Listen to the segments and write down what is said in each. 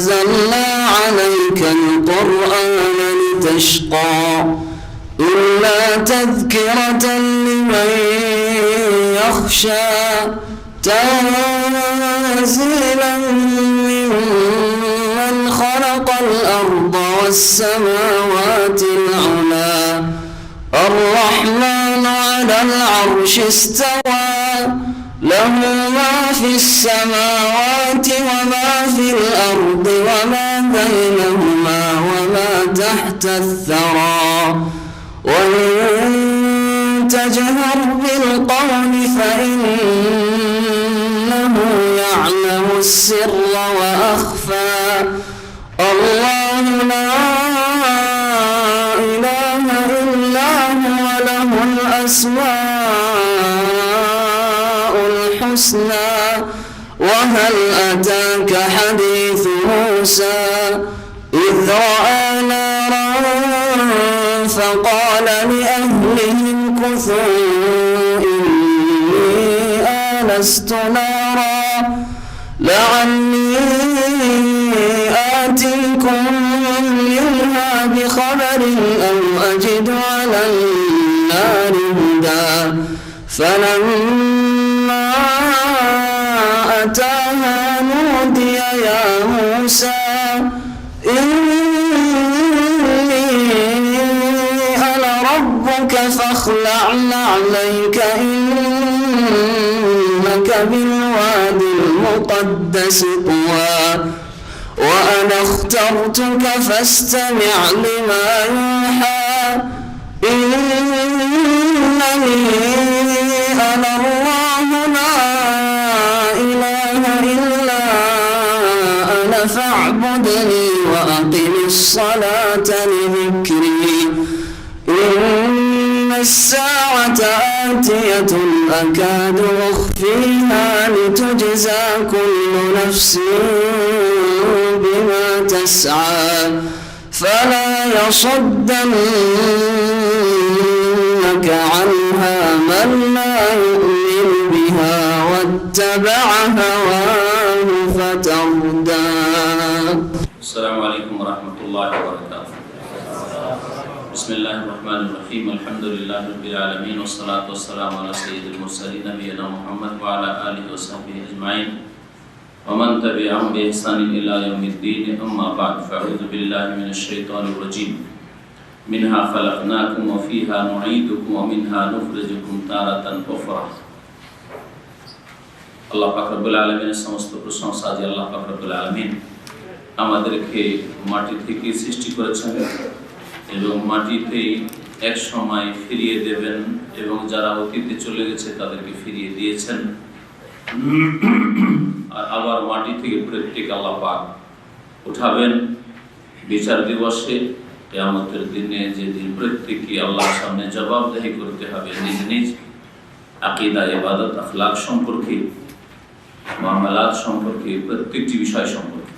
نزلنا عليك القرآن لتشقى إلا تذكرة لمن يخشى تنزيلا ممن خلق الأرض والسماوات العلى الرحمن على العرش استوى له ما في السماوات وما في الأرض وما بينهما وما تحت الثرى وإن تجهر بالقول فإنه يعلم السر وأخفى الله لا إله إلا هو له الأسماء الحسنى وهل أتاك حديث موسى إذ رأى نارا فقال لأهلهم كثوا إني آنست نارا لعلي آتيكم منها بخبر أو أجد على النار هدى فلما أتاها نودي يا موسى إني أنا ربك فاخلع نعليك إنك بالواد المقدس طوى وأنا اخترتك فاستمع لما يوحى إنني أنا الله لا إله إلا أنا فاعبدني وأقم الصلاة لذكري إن الساعة آتية أكاد أخفيها لتجزى كل نفس بما تسعى فلا يصدنك عنها من لا يؤمن بها واتبع هواه فتردى. السلام عليكم ورحمة الله وبركاته. بسم الله الرحمن الرحيم. الحمد لله رب العالمين والصلاة والسلام على سيد المرسلين نبينا محمد وعلى آله وصحبه أجمعين ومن تبعهم بإحسان إلى يوم الدين. أما بعد فأعوذ بالله من الشيطان الرجيم. منها خلقناكم وفيها نعيدكم ومنها نخرجكم تارة أخرى. আল্লাহ পাক রব্বুল আলামিনের সমস্ত প্রশংসা যে আল্লাহ পাক রব্বুল আলামিন আমাদেরকে মাটি থেকে সৃষ্টি করেছেন এবং মাটিতেই এক সময় ফিরিয়ে দেবেন এবং যারা অতীতে চলে গেছে তাদেরকে ফিরিয়ে দিয়েছেন আর আবার মাটি থেকে প্রত্যেক আল্লাহ পাক উঠাবেন বিচার দিবসে কিয়ামতের দিনে, যেদিন প্রত্যেককে আল্লাহর সামনে জবাবদিহি করতে হবে নিজ নিজ আকীদা, ইবাদত, আখলাক সম্পর্কে, মুআমালাত সম্পর্কে, প্রত্যেকটি বিষয় সম্পর্কে।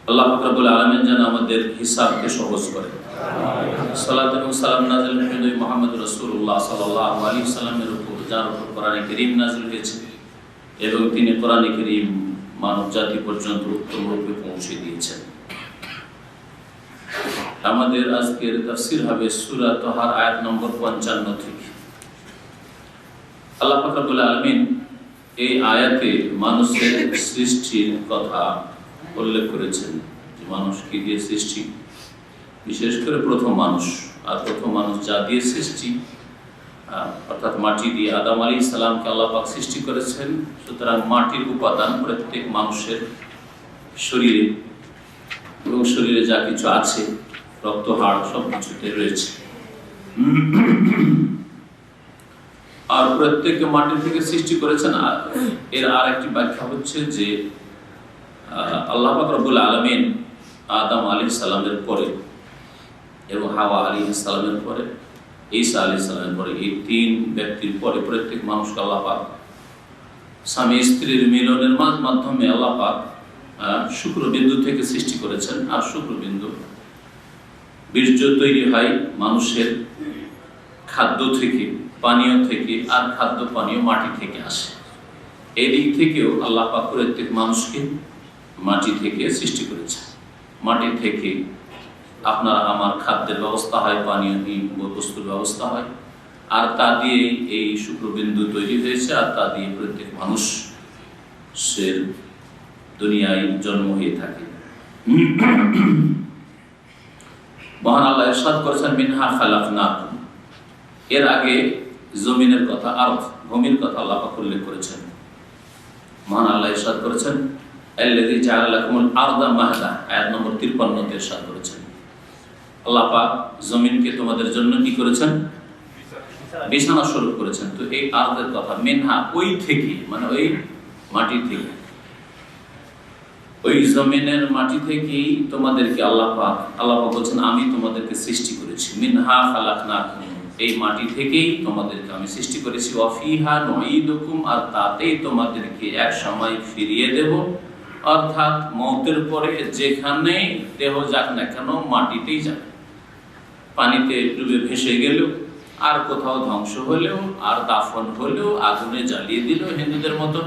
আল্লাহ পাক রব্বুল আলামিন যেন আমাদের হিসাবকে সহজ করে। সালাত এবং সালাম নাযিল হয়ে নবী মুহাম্মদ রাসূলুল্লাহ সাল্লাল্লাহু আলাইহি ওয়াসাল্লামের উপর, যার উপর কোরআনে কারীম নাযিল হয়েছে এবং তিনি কোরআনে কারীম মানব জাতি পর্যন্ত উত্তম রূপে পৌঁছে দিয়েছেন। আমাদের আজকের তাফসীর হবে সূরা তাহার আয়াত নম্বর 55 থেকে। আল্লাহ পাক রব্বুল আলামিন এই আয়াতে মানুষের সৃষ্টির কথা উল্লেখ করেছেন যে মানুষ কি দিয়ে সৃষ্টি, বিশেষ করে প্রথম মানুষ। আর প্রথম মানুষ যা দিয়ে সৃষ্টি অর্থাৎ মাটি দিয়ে আদম আলাইহিস সালামকে আল্লাহ পাক সৃষ্টি করেছেন। সুতরাং মাটির উপাদান প্রত্যেক মানুষের শরীরে এবং শরীরে যা কিছু আছে, রক্ত, হাড়, সব কিছুতে রয়েছে। আর প্রত্যেককে মাটি থেকে সৃষ্টি করেছেন। আর এর আর একটি ব্যাখ্যা হচ্ছে যে আল্লাহ পাক রব্বুল আলামিন আদম আলাইহিস সালামের পরে এবং হাওয়া আলাইহিস সালামের পরে, ঈসা আলাইহিস সালামের পরে, এই তিন ব্যক্তির পরে প্রত্যেক মানুষকে আল্লাহ পাক স্বামী স্ত্রীর মিলনের মাধ্যমে আল্লাহ পাক শুক্রবিন্দু থেকে সৃষ্টি করেছেন। আর শুক্রবিন্দু বীর্য তৈরি হয় মানুষের খাদ্য থেকে, পানীয় থেকে, আর খাদ্য পানীয় মাটি থেকে আসে। এই দিক থেকেও আল্লাহ পাক প্রত্যেক মানুষকে মাটি থেকে সৃষ্টি করেছেন। মাটি থেকে আপনার আমার খাদ্যের ব্যবস্থা হয়, পানীয় বস্তুর ব্যবস্থা হয়, আর তা দিয়ে এই শুক্রবিন্দু তৈরি হয়েছে, আর তা দিয়ে প্রত্যেক মানুষের দুনিয়ায় জন্ম হয়ে থাকে। মহান আল্লাহ ইরশাদ করেছেন মিনহা খালাকনাকুম। এর আগে জমিনের কথা, আরদ ভূমির কথা আল্লাহ পাক উল্লেখ করেছেন। মহান আল্লাহ ইরশাদ করেছেন আল্লাযী জাআলা লাকুমুল আরদা মাহদা, আয়াত নম্বর 53 তে ইরশাদ করেছেন আল্লাহ পাক জমিনকে তোমাদের জন্য কি করেছেন? বিছানা স্বরূপ করেছেন। তো এই আরদের কথা, মিনহা ওই থেকে, মানে ওই মাটি থেকে, ওই জমিনের মাটি থেকেই তোমাদেরকে আল্লাহ পাক বলছেন আমি তোমাদেরকে সৃষ্টি করেছি। মিনহা খালাকনাকুম, এই মাটি থেকেই তোমাদেরকে আমি সৃষ্টি করেছি। ওয়া ফিহা নুঈদুকুম, আর তাতেই তোমাদেরকে এক সময় ফিরিয়ে দেব। অর্থাৎ মওতের পরে যেখানে দেহ যাক না কেন মাটিতেই যাবে। পানিতে ডুবে ভেসে গেলেও, আর কোথাও ধ্বংস হলেও, আর দাফন হলেও, আগুনে জ্বালিয়ে দিল হিন্দুদের মতো,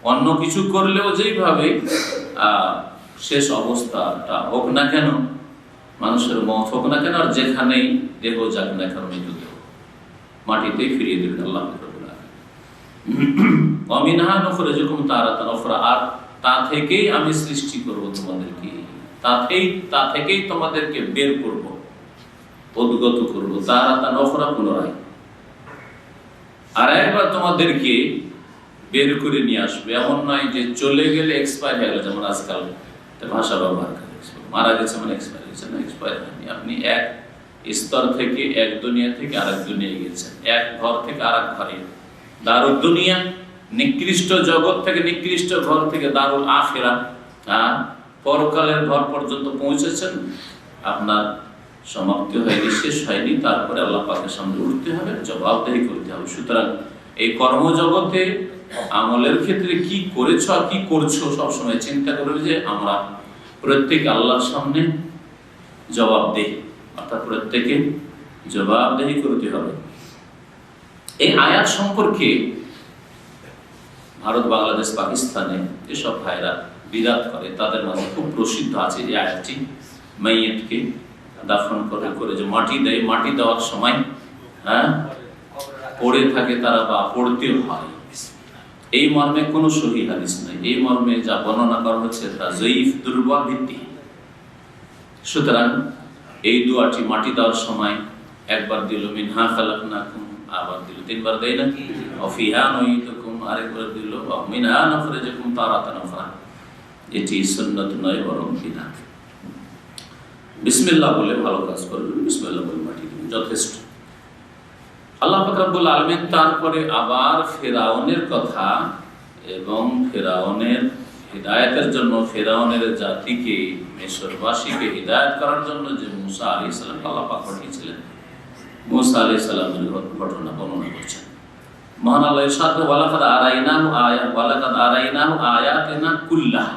অন্য কিছু করলেও, যেইভাবে শেষ অবস্থাটা হোক না কেন, মানুষের মত হোক না কেন, আর যেখানেই দেহ যাক না কেন মৃতদেহ মাটিতেই ফিরিয়ে দেবেন আল্লাহ রাব্বুল আলামিন। ওয়া মিনহা নুখরিজুকুম তারাতান উখরা, আর তা থেকেই আমি সৃষ্টি করব তোমাদেরকে, তা থেকেই তোমাদেরকে বের করব, উদ্গত করব, তারাতান উখরা, পুনরায় আর একবার তোমাদেরকে বের করে নিয়ে আসবে। এমন নয় যে চলে গেলে এক্সপায়ার হয়ে গেল, যেমন আজকাল ভাষা ব্যবহার করে মারা গেছে মানে এক্সপায়ার হয়েছে, না, এক্সপায়ার হয়নি। আপনি এক স্তর থেকে, এক দুনিয়া থেকে আরেক দুনিয়ায় গেছেন, এক ঘর থেকে আরেক ঘরে, দারুল দুনিয়া নিকৃষ্ট জগৎ থেকে নিকৃষ্ট ঘর থেকে দারুল আখিরা, পরকালের ঘর পর্যন্ত পৌঁছেছেন। আপনার সমাপ্তি হয়নি, শেষ হয়নি, তারপরে আল্লাহ পাকের সামনে উঠতে হবে, জবাবদেহি করতে হবে। সুতরাং এই কর্মজগতে আমলের ক্ষেত্রে কি করেছ আর কি করছো সবসময় চিন্তা করবে যে আমরা প্রত্যেকে আল্লাহর সামনে জবাবদেহি, অর্থাৎ প্রত্যেকে জবাবদেহি করতে হবে। এই আয়াত সম্পর্কে ভারত, বাংলাদেশ, পাকিস্তানে এসব ভাইরা বিরাত করে, তাদের মাঝে খুব প্রসিদ্ধ আছে এই আয়াতটি। মাইয়িতকে দাফন করে যে মাটি দেয়, মাটি দেওয়ার সময় পড়ে থাকে তারা, বা পড়তেও হয়। এই মর্মে কোনো সহিহ হাদিস নাই। এই মর্মে যা বর্ণনা করা হচ্ছে তা জয়ীফ, দুর্বল, ভিত্তিহীন। সুতরাং এই দোয়াটি মাটি দেওয়ার সময় একবার দিল মিনহা খালাকনাকুম, আবার দিল, তিনবার দেয় নাকি, ওয়া ফিহা নুঈদুকুম, আরেকবার দিল ওয়া মিনহা নুখরিজুকুম তারাতান উখরা। এটি সুন্নাত নয়, বরং বিদআত। বিসমিল্লাহ বলে ভালো কাজ করবেন, বিসমিল্লাহ বলে মাটি দিবেন, যথেষ্ট। আল্লাহ পাক রব্বুল আলামিন তারপরে আবার ফেরাউনের কথা এবং ফেরাউনের হিদায়াতের জন্য, ফেরাউনের জাতিকে, মিশরবাসীকে হিদায়াত করার জন্য যে মুসা আলাইহিস সালাম আল্লাহ পাক পাঠিয়েছিলেন, মুসা আলাইহিস সালামের ঘটনা বর্ণনা করছেন। মহান আল্লাহ ইরশাদ করেন ওয়ালাকাদ আরাইনাহু আয়াতিনা কুল্লাহা,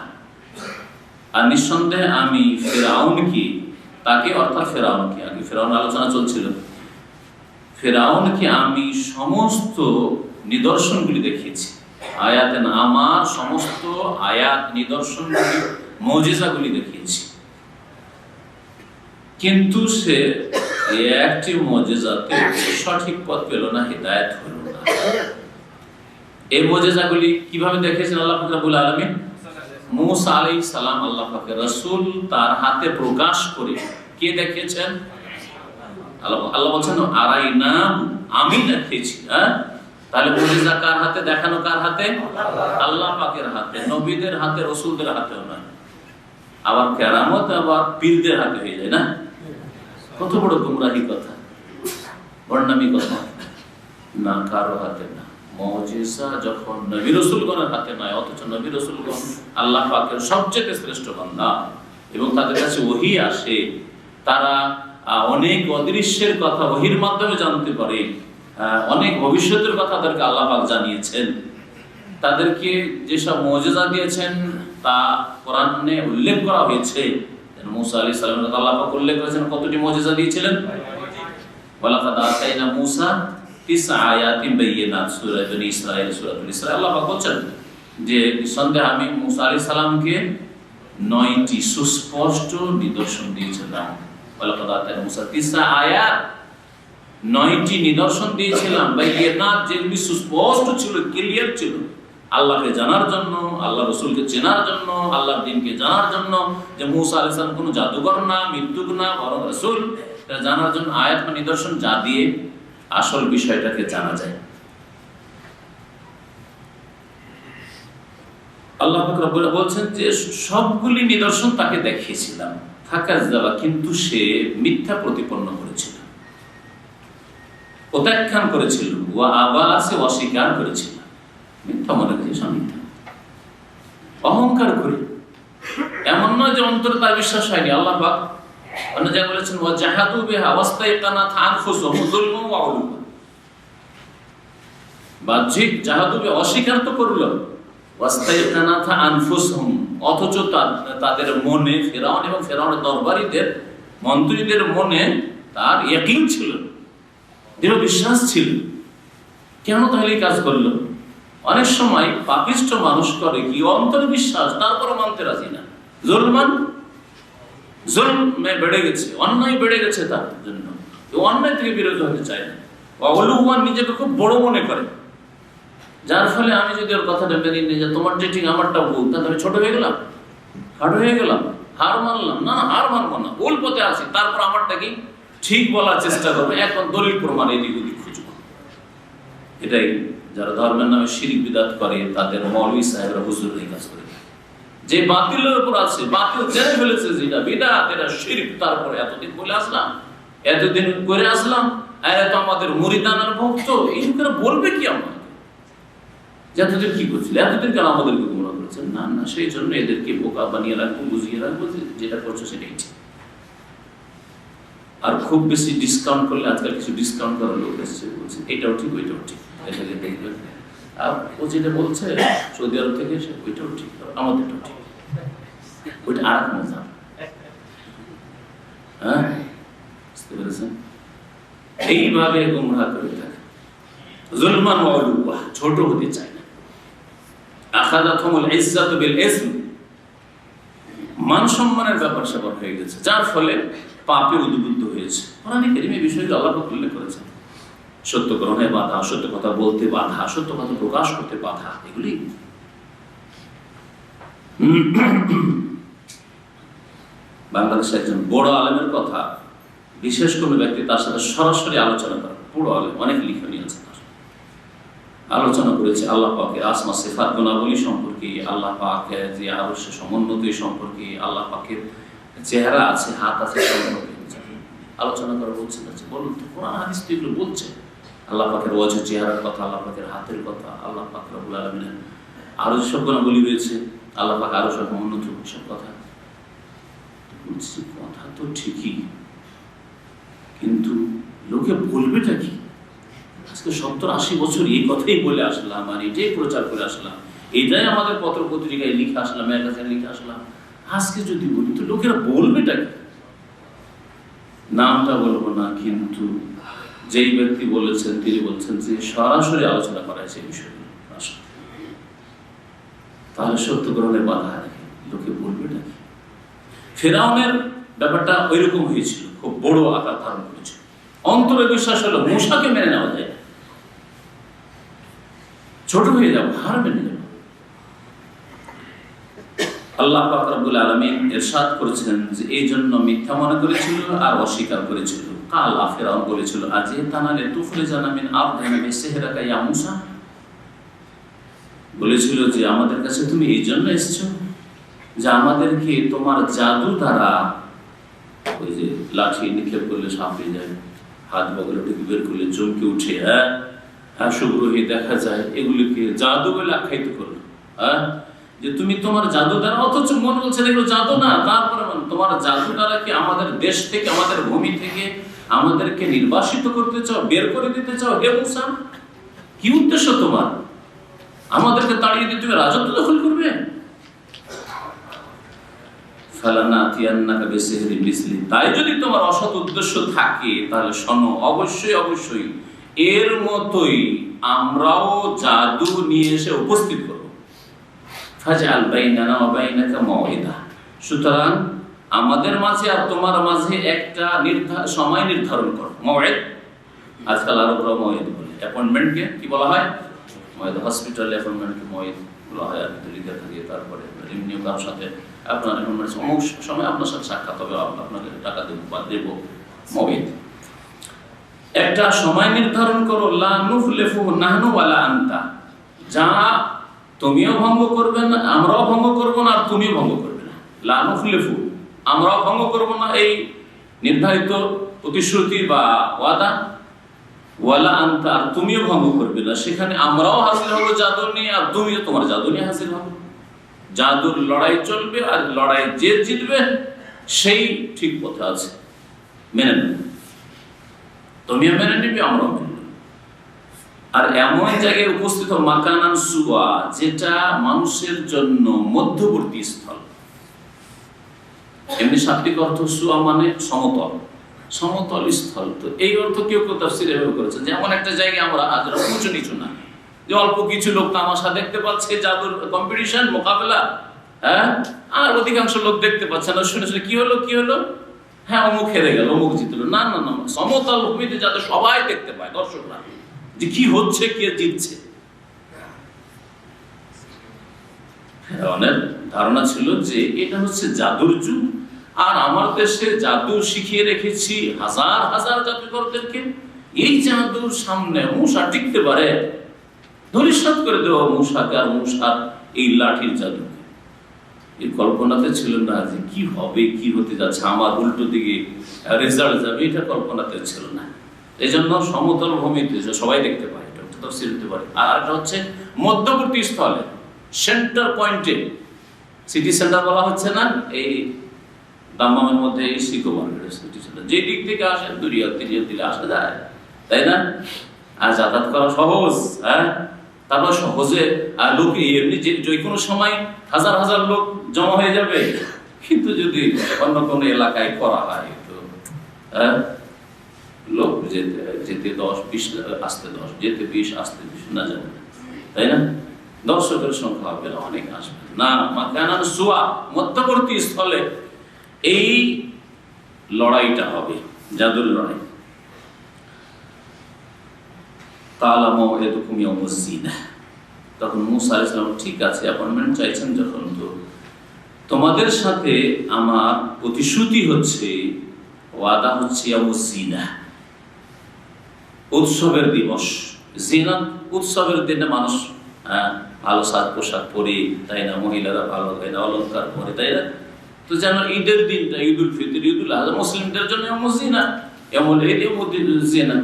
আর নিঃসন্দেহে আমি ফেরাউনকে, তাকে অর্থাৎ ফেরাউনকে, আগে ফেরাউন আলোচনা চলছিল, ফেরাউনকে আমি সমস্ত নিদর্শনগুলি দেখিয়েছি। আয়াতেন, আমার সমস্ত আয়াত, নিদর্শনগুলি, মুজিজাগুলি দেখিয়েছি, কিন্তু সে একটি মুজিজাতে সঠিক পথ পেল না, হিদায়াত হলো না। এই মুজিজাগুলি কিভাবে দেখেছেন আল্লাহ পাক রব্বুল আলামিন? মুসা আলাইহিস সালাম, আল্লাহ পাকের রাসূল, তার হাতে প্রকাশ করে কে দেখিয়েছেন? আল্লাহ বলছেন আরাইনা, আমি দেখিয়েছি। তাহলে মুজিজা কার হাতে, দেখানো কার হাতে? আল্লাহ পাকের হাতে, নবীদের হাতে, রাসূলদের হাতেও নয়। আবার কেরামত আবার পীরদের হাতে হয়ে যায় না? কত বড় গুমরাহি কথা, বর্ণামি কথা। না, কারো হাতে না। মুজিজা যখন নবী রাসূলগণের হাতে নয়, অথচ নবী রাসূলগণ আল্লাহ পাকের সবচেয়ে শ্রেষ্ঠ বান্দা, এবং তাদের কাছে ওহী আসে, তারা অনেক অদৃশ্যের কথা ওহীর মাধ্যমে জানতে পারে, অনেক ভবিষ্যতের কথা তাদেরকে আল্লাহ পাক জানিয়েছেন। তাদেরকে যেসব মুজিজা দিয়েছেন তা কোরআনে উল্লেখ করা হয়েছে। মুসা আলাইহিস সালামের কথা আল্লাহ পাক উল্লেখ করেছেন, কতটি মুজিজা দিয়েছিলেন? ওয়ালাকাদ আতাইনা মুসা 9 আয়াতিন বাইয়িনাত, সূরা বনী ইসরাঈল, সূরাতুল ইসরা। আল্লাহ পাক বলেন যে নিঃসন্দেহে আমি মুসা আলাইহিস সালামকে 9টি সুস্পষ্ট নিদর্শন দিয়েছিলাম। ওয়ালাকাদ আতাইনা মূসা 9 আয়াত, 9টি নিদর্শন দিয়েছিলাম বাইয়িনাত, যেগুলি সুস্পষ্ট ছিল, ক্লিয়ার ছিল, আল্লাহকে জানার জন্য, আল্লাহ রসুলকে চেনার জন্য, আল্লাহর দ্বীনকে জানার জন্য, যে মূসা আলাইহিস সালাম কোনো জাদুকর না, মৃত্যুক না, বরং রাসূল, তা জানার জন্য আয়াত বা নিদর্শন, যা দিয়ে আসল বিষয়টাকে জানা যায়। আল্লাহ পাক রব্বুল বলছেন যে সবগুলি নিদর্শন তাকে দেখিয়েছিলাম, ফাকাজ্জাবা, কিন্তু সে মিথ্যা প্রতিপন্ন করেছিল, প্রত্যাখ্যান করেছিল, ওয়া আবা, সে অস্বীকার করেছিল, মিথ্যা মনে করেছে, মিথ্যা অহংকার করে। এমন নয় যে অন্তরে তার বিশ্বাস হয়নি। আল্লাহ পাক অন্য জায়গায় বলেছেন ওয়া জাহাদু বিহা ওয়াস্তাইকানাত আনফুসুহুম যুলমান ওয়া উলুওয়া, বাহ্যিক জাহাদু বিহা, অস্বীকার তো করল, ওয়াস্তাইকানাত আনফুসুহুম, অথচ তাদের মনে, ফিরআউন এবং ফিরআউনের দরবারীদের, মন্ত্রীদের মনে তার ইয়াকিন ছিল, দৃঢ় বিশ্বাস ছিল। কেন তাহলে এই কাজ করলো? অনেক সময় পাপিষ্ঠ মানুষ করে কি, অন্তর বিশ্বাস, তারপরে মানতে রাজি না, জুলমে বেড়ে গেছে, অন্যায় বেড়ে গেছে, তার জন্য অন্যায় থেকে বিরত হতে চায় না, ওয়ালুওয়ান, নিজেকে খুব বড় মনে করে, যার ফলে আমি যদি ওর কথাটা মেনে নিই যে তোমার যে ঠিক আমারটা ভুল, তাহলে আমি ছোট হয়ে গেলাম, খাটো হয়ে গেলাম, হার মানলাম না, হার মানবো না, ভুল পথে আছি, তারপর আমারটা কি ঠিক বলার চেষ্টা করবে, এখন দলিল প্রমাণ এদিক ওদিক খুঁজবো। এটাই যারা ধর্মের নামে শিরক বিদআত করে, তাদের মৌলভী সাহেবরা, হুজুর এই কাজ করে, যে বাতিলের উপর আছে, বাতিল জেনে ফেলেছে যে এটা বিদআত, এটা শিরক, তারপরে এতদিন বলে আসলাম, এতদিন করে আসলাম, আর এত আমাদের মুরিদানার ভক্ত, এই করে বলবে কি আমাকে, এতদিন কি করছিল, এতদিন কেন আমাদেরকে গুমরাহ করেছেন? না না, সেই জন্য এদেরকে বোকা বানিয়ে রাখবো, বুঝিয়ে রাখবো যে যেটা করছো সেটাই ঠিক। আর খুব বেশি ডিসকাউন্ট করলে, আজকাল কিছু ডিসকাউন্ট করার লোক এসেছে, বলছে এটাও ঠিক, ওইটাও ঠিক, এটাকে দেখবেন, আর ও যেটা বলছে সৌদি আরব থেকে এসে, ওইটাও ঠিক, আমাদেরটাও ঠিক, ওইটা আর এক মজা। হ্যাঁ, বুঝতে পেরেছেন? এইভাবে গুমরাহ করে থাকে, যুলমান ওয়া উলুওয়া, ছোট হতে চায় না। আখাযাতহুমুল ইজ্জাতু বিল ইসম, মান সম্মানের ব্যাপার স্যাপার হয়ে গেছে, যার ফলে পাপে উদ্বুদ্ধ হয়েছে। কোরআনে কারীমে এই বিষয়গুলো আল্লাহ পাক উল্লেখ করেছেন, সত্য গ্রহণে বাধা, সত্য কথা বলতে বাধা, সত্য কথা প্রকাশ করতে বাধা, এগুলি। বাংলাদেশে একজন বড় আলেমের কথা, বিশেষ কোনো ব্যক্তি তার সাথে সরাসরি আলোচনা করে, বড় আলেম, অনেক লিখনী আছে, তার আলোচনা করেছে আল্লাহ পাকের আসমা সিফাত গুণাবলী সম্পর্কে, আল্লাহ পাকের যে আরশ সমুন্নত সম্পর্কে, আল্লাহ পাকের চেহারা আছে, হাত আছে সম্পর্কে আলোচনা করে। বলছে বলুন তো, কোরআন হাদিস তো এগুলো বলছে, আল্লাহ পাকের ওয়াজহ, চেহারার কথা, আল্লাহ পাকের হাতের কথা, আল্লাহ পাক রব্বুল আলামিনের আরো সব গুণাবলী রয়েছে, আল্লাহ পাক আরো সব সমুন্নত, সব কথা বলছি, কথা তো ঠিকই, কিন্তু লোকে বলবেটা কি? আজকে 70-80 বছর এই কথাই বলে আসলাম, আর এটাই প্রচার করে আসলাম, এটাই আমাদের পত্র পত্রিকায় লিখে আসলাম, ম্যাগাজিনে লিখে আসলাম, আজকে যদি বলি তো লোকেরা বলবেটা কি? নামটা বলবো না, কিন্তু যেই ব্যক্তি বলেছেন তিনি বলছেন যে সরাসরি আলোচনা করা হয়েছে এই বিষয়গুলো, তাহলে সত্য গ্রহণের বাধা রেখে লোকে বলবেটা কি? ফিরআউনের ব্যাপারটা ওইরকম হয়েছিল, খুব বড় আকার ধারণ করেছিল, অন্তরে বিশ্বাস হলো মূসাকে মেনে নেওয়া যায়, ছোট হয়ে যাবো, হার মেনে নেব। আল্লাহ পাক রব্বুল আলামিন ইরশাদ করেছিলেন যে এই জন্য মিথ্যা মনে করেছিল আর অস্বীকার করেছিল। কালা, ফিরআউন বলেছিল আজিতানা লিতুখরিজানা মিন আরদিনা বিসিহরিকা ইয়া মূসা, বলেছিল যে আমাদের কাছে তুমি এই জন্য এসেছো যে আমাদেরকে তোমার জাদু দ্বারা, ওই যে লাঠি নিক্ষেপ করলে সাপ হয়ে যায়, হাত বগলে ঢুকে বের করলে চমকে উঠে, হ্যাঁ শুভ্র হয়ে দেখা যায়, এগুলিকে জাদু বলে আখ্যায়িত করলো। হ্যাঁ, যে তুমি তোমার জাদু দ্বারা, অথচ মন বলছে এগুলো জাদু না, তারপরে তোমার জাদু দ্বারা কি আমাদের দেশ থেকে, আমাদের ভূমি থেকে আমাদেরকে নির্বাসিত করতে চাও, বের করে দিতে চাও? হে মূসা, কি উদ্দেশ্য তোমার? আমাদেরকে তাড়িয়ে দিয়ে তুমি রাজত্ব দখল করবে? ফালানাতিয়ান্নাকা বিসিহরিন মিসলি, তাই যদি তোমার অসৎ উদ্দেশ্য থাকে তাহলে শোনো, অবশ্যই অবশ্যই এর মতোই আমরাও জাদু নিয়ে এসে উপস্থিত করব। ফাজআল বাইনানা ওয়া বাইনাকা মাওইদা, সুতরাং আমাদের মাঝে আর তোমার মাঝে একটা সময় নির্ধারণ করো, মওয়েদ। আজকাল আরবরা মওয়েদ বলে, অ্যাপয়েন্টমেন্টকে কি বলা হয়? মওয়েদ। হসপিটালে অ্যাপয়েন্টমেন্টকে মওয়েদ বলা হয়। আর লিখে থাকিয়ে তারপরে এমনিও কারোর সাথে আপনার অ্যাপয়েন্টমেন্ট অমুক সময় আপনার সাথে সাক্ষাৎ হবে, আপনাকে টাকা দেবো বা দেবো, মওয়েদ। একটা সময় নির্ধারণ করো, লা নুখলিফু নাহনু ওয়ালা আনতা, যা তুমিও ভঙ্গ করবে না, আমরাও ভঙ্গ করব না, আর তুমিও ভঙ্গ করবে না। লা নুখলিফু, আমরাও ভঙ্গ করব না এই নির্ধারিত প্রতিশ্রুতি বা ওয়াদা, ওয়ালা আনতা, আর তুমিও ভঙ্গ করবে না। সেখানে আমরাও হাসিল হবো জাদু নিয়ে, আর তুমিও তোমার জাদু নিয়ে হাসিল হবে। জাদুর লড়াই চলবে, আর লড়াই যে জিতবে সেই ঠিক পথে আছে, মেনে নেবে। তুমিও মেনে নিবে, আমরাও মেনে নেব। আর এমন জায়গায় উপস্থিত মাকানান সুয়া, যেটা মানুষের জন্য মধ্যবর্তী স্থল। এমনি শাব্দিক অর্থ সুয়া মানে সমতল, সমতল স্থল। তো এই অর্থ কেউ কেউ তাফসীরে এভাবে করেছেন যে এমন একটা জায়গায় আমরা আজরা উঁচু নিচু না, যে অল্প কিছু লোক তামাশা দেখতে পাচ্ছে, জাদুর কম্পিটিশন, মোকাবেলা, হ্যাঁ, আর অধিকাংশ লোক দেখতে পাচ্ছে না, শুনে শুনে কি হলো কি হলো, হ্যাঁ অমুক হেরে গেল, অমুক জিতলো। না না না, সমতল ভূমিতে যাতে সবাই দেখতে পায়, দর্শকরা, যে কি হচ্ছে, কে জিতছে। অনেক ধারণা ছিল যে এটা হচ্ছে জাদুর যুগ, আর আমার দেশে জাদু শিখিয়ে রেখেছি হাজার হাজার জাদুকরদেরকে। এই জাদুর সামনে মূষা টিকতে পারে? ধরিসাৎ করে দেওয়া মূষাকে, আর মূষার এই লাঠির জাদুকে। এই কল্পনাতে ছিল না যে কি হবে, কি হতে যাচ্ছে, আমার উল্টো দিকে রেজাল্ট যাবে, এটা কল্পনাতে ছিল না। এই জন্য সমতল ভূমিতে সবাই দেখতে পায়, এটা তাফসীর হতে পারে। আর এটা হচ্ছে মধ্যবর্তী স্থলে, সেন্টার পয়েন্টে। সিটি সেন্টার বলা হচ্ছে না, এই দাম্মামের মধ্যে এই সিকোবার সিটি সেন্টার, যে দিক থেকে আসে দুরিয়াত তিরিয়াত দিলে আসা যায়, তাই না? আর যাতায়াত করা সহজ, হ্যাঁ, তারপর সহজে আর লোক এমনি যে কোনো সময় হাজার হাজার লোক জমা হয়ে যাবে। কিন্তু যদি অন্য কোনো এলাকায় করা হয়, তো লোক যেতে 10-20, আসতে 10, যেতে 20, আসতে 20 না যাবে, তাই না? দর্শকের সংখ্যা হবে না, অনেক আসবে না। মাকানান সুয়া, মধ্যবর্তী স্থলে এই লড়াইটা হবে, জাদুর লড়াই। তখন মূসা আলাইহিস সালাম, ঠিক আছে, অ্যাপয়েন্টমেন্ট চাইছেন যখন, তো তোমাদের সাথে আমার প্রতিশ্রুতি হচ্ছে, ওয়াদা হচ্ছে ইয়াউমুজ্জিনা, উৎসবের দিবস। জিনা, উৎসবের দিনে মানুষ ভালো সাজ পোশাক পরে, তাই না, মহিলারা ভালো, তাই না, অলঙ্কার পরে, তাই না। তো যেন ঈদের দিনটা, ঈদুল ফিতর, ঈদুল আযহা মুসলিমদের জন্য ইয়াউমুজ্জিনা, ইয়াউমুজ্জিনা।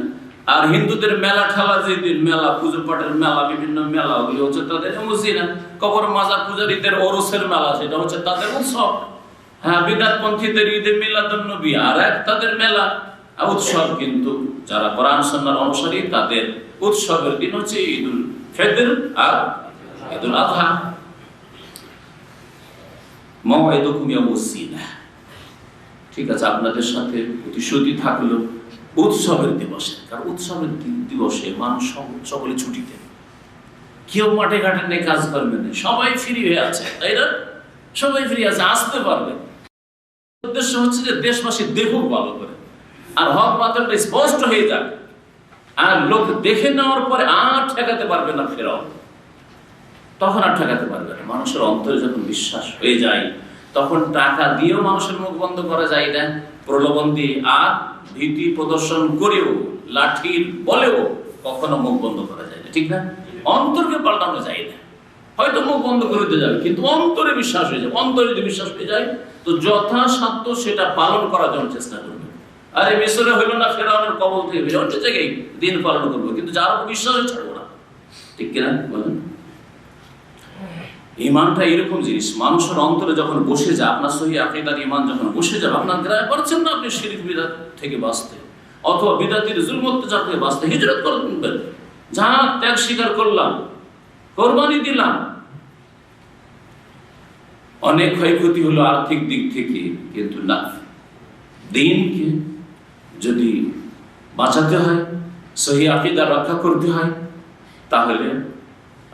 আর হিন্দুদের মেলা ঠেলা, যে দিন মেলা, পুজো পাঠের মেলা, বিভিন্ন মেলা, ওগুলো হচ্ছে তাদের ইয়াউমুজ্জিনা। কবর মাজার পূজারীদের ওরসের মেলা, সেটা হচ্ছে তাদের উৎসব। হ্যাঁ, বিদআতপন্থীদের ঈদে মিলাদুন নবী আর এক তাদের মেলা, উৎসব। কিন্তু যারা কোরআন সুন্নাহর অনুসারী, তাদের উৎসবের দিন হচ্ছে ঈদুল ফিতর আর ঈদুল আযহা। মাওয়াইদুকুম ইয়াউমুজ্জিনা, ঠিক আছে, আপনাদের সাথে প্রতিশ্রুতি থাকলো উৎসবের দিবসে। কারণ উৎসবের দিবসে মানুষ সকলে ছুটিতে, কেউ মাঠে ঘাটে নেই, কাজ করবে না, সবাই ফ্রি হয়ে আছে, তাই না? সবাই ফ্রি আছে, আসতে পারবে। উদ্দেশ্য হচ্ছে যে দেশবাসী দেখুক ভালো করে, আর হক বাতিলটা স্পষ্ট হয়ে যাক, আর লোক দেখে নেওয়ার পরে আর ঠেকাতে পারবে না, ফেরাও তখন আর ঠেকাতে পারবে না। মানুষের অন্তরে যখন বিশ্বাস হয়ে যায়, তখন টাকা দিয়েও মানুষের মুখ বন্ধ করা যায় না, প্রলোভন দিয়ে আর ভীতি প্রদর্শন করেও, লাঠির বলেও কখনো মুখ বন্ধ করা যায় না, ঠিক না? অন্তরকে পাল্টানো যায় না। হয়তো মুখ বন্ধ করে দিতে যাবে, কিন্তু অন্তরে বিশ্বাস হয়ে যাবে। অন্তরে যদি বিশ্বাস হয়ে যায়, তো যথাসাধ্য সেটা পালন করার জন্য চেষ্টা করবে। আরে মিশরে হইল না, ফেরাউনের কবল থেকে বেরিয়ে অন্য জায়গায় দিন পালন করবো, কিন্তু যার উপর বিশ্বাস ছাড়বো না, ঠিক কিনা বলেন? ঈমানটা এরকম জিনিস, মানুষের অন্তরে যখন বসে যায়, আপনার সহি আকীদার ঈমান যখন বসে যাবে, আপনার গ্রাহ্য পারছেন না আপনি শিরক বিদআত থেকে বাঁচতে, অথবা বিদআতের জুলম অত্যাচার থেকে বাঁচতে, হিজরত করবেন। যা ত্যাগ স্বীকার করলাম, কোরবানি দিলাম, অনেক ক্ষয়ক্ষতি হলো আর্থিক দিক থেকে, কিন্তু না, দ্বীনকে যদি বাঁচাতে হয়, সহি আকীদা রক্ষা করতে হয়, তাহলে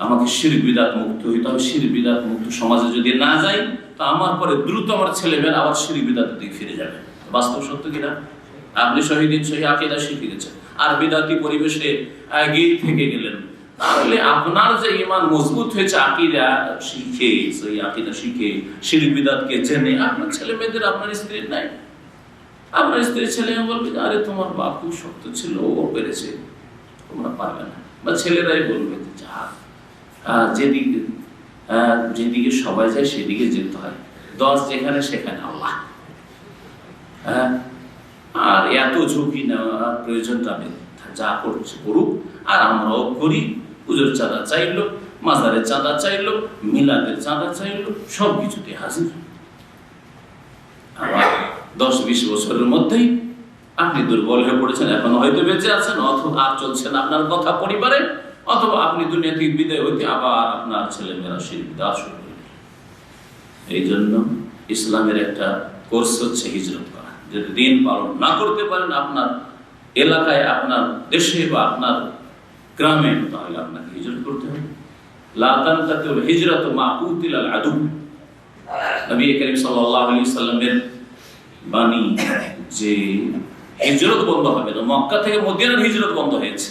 আমাকে শিরক বিদআত মুক্ত হইতে হবে। শিরক বিদআত মুক্ত সমাজে যদি না যাই, তো আমার পরে দ্রুত আমার ছেলেমেয়েরা আবার শিরক বিদআতের দিকে ফিরে যাবে। বাস্তব সত্য কিনা? আপনি সহিদিন সহি আকীদা শিখে গেছেন আর বিদআতি পরিবেশে আগেই থেকে গেলেন, তাহলে আপনার যে ঈমান মজবুত হয়েছে আকীদা শিখে, সহি আকীদা শিখে, শিরক বিদআতকে জেনে, আপনার ছেলে মেয়েদের, আপনার স্ত্রীর নাই। আপনার স্ত্রীর ছেলে বলবে আরে তোমার বাপ খুব শক্ত ছিল, ও পেরেছে, তোমরা পারবে না। বা ছেলেরাই বলবে যা যেদিকে সবাই যায় সেদিকে যেতে হয়, 10 যেখানে সেখানে আল্লাহ। আর এত ঝুঁকি নেওয়ার প্রয়োজনটা নেই, যা করছে করুক, আর আমরাও করি। পুজোর চাঁদা চাইলো, মাজারের চাঁদা চাইলো, মিলাদের চাঁদা চাইলো, সব কিছুতে হাজির। আবার 10-20 বছরের মধ্যেই আপনি দুর্বল হয়ে পড়েছেন, এখন হয়তো বেঁচে আছেন, অথবা আর চলছেন আপনার কথা পরিবারে, অথবা আপনি দুনিয়া থেকে বিদায় হইতে আবার আপনার ছেলেমেয়েরা শিরক বিদআত শুরু করবে। এই জন্য ইসলামের একটা কোর্স হচ্ছে হিজরত করা। যদি দিন পালন না করতে পারেন আপনার এলাকায়, আপনার দেশে বা আপনার গ্রামে, তাহলে আপনাকে হিজরত করতে হবে। লা তানকাতুল হিজরাতু মা কুতিলাল আদু। নবী করিম সাল্লাল্লাহু আলাইহি সাল্লামের বাণী যে হিজরত বন্ধ হবে না। মক্কা থেকে মদিনার হিজরত বন্ধ হয়েছে।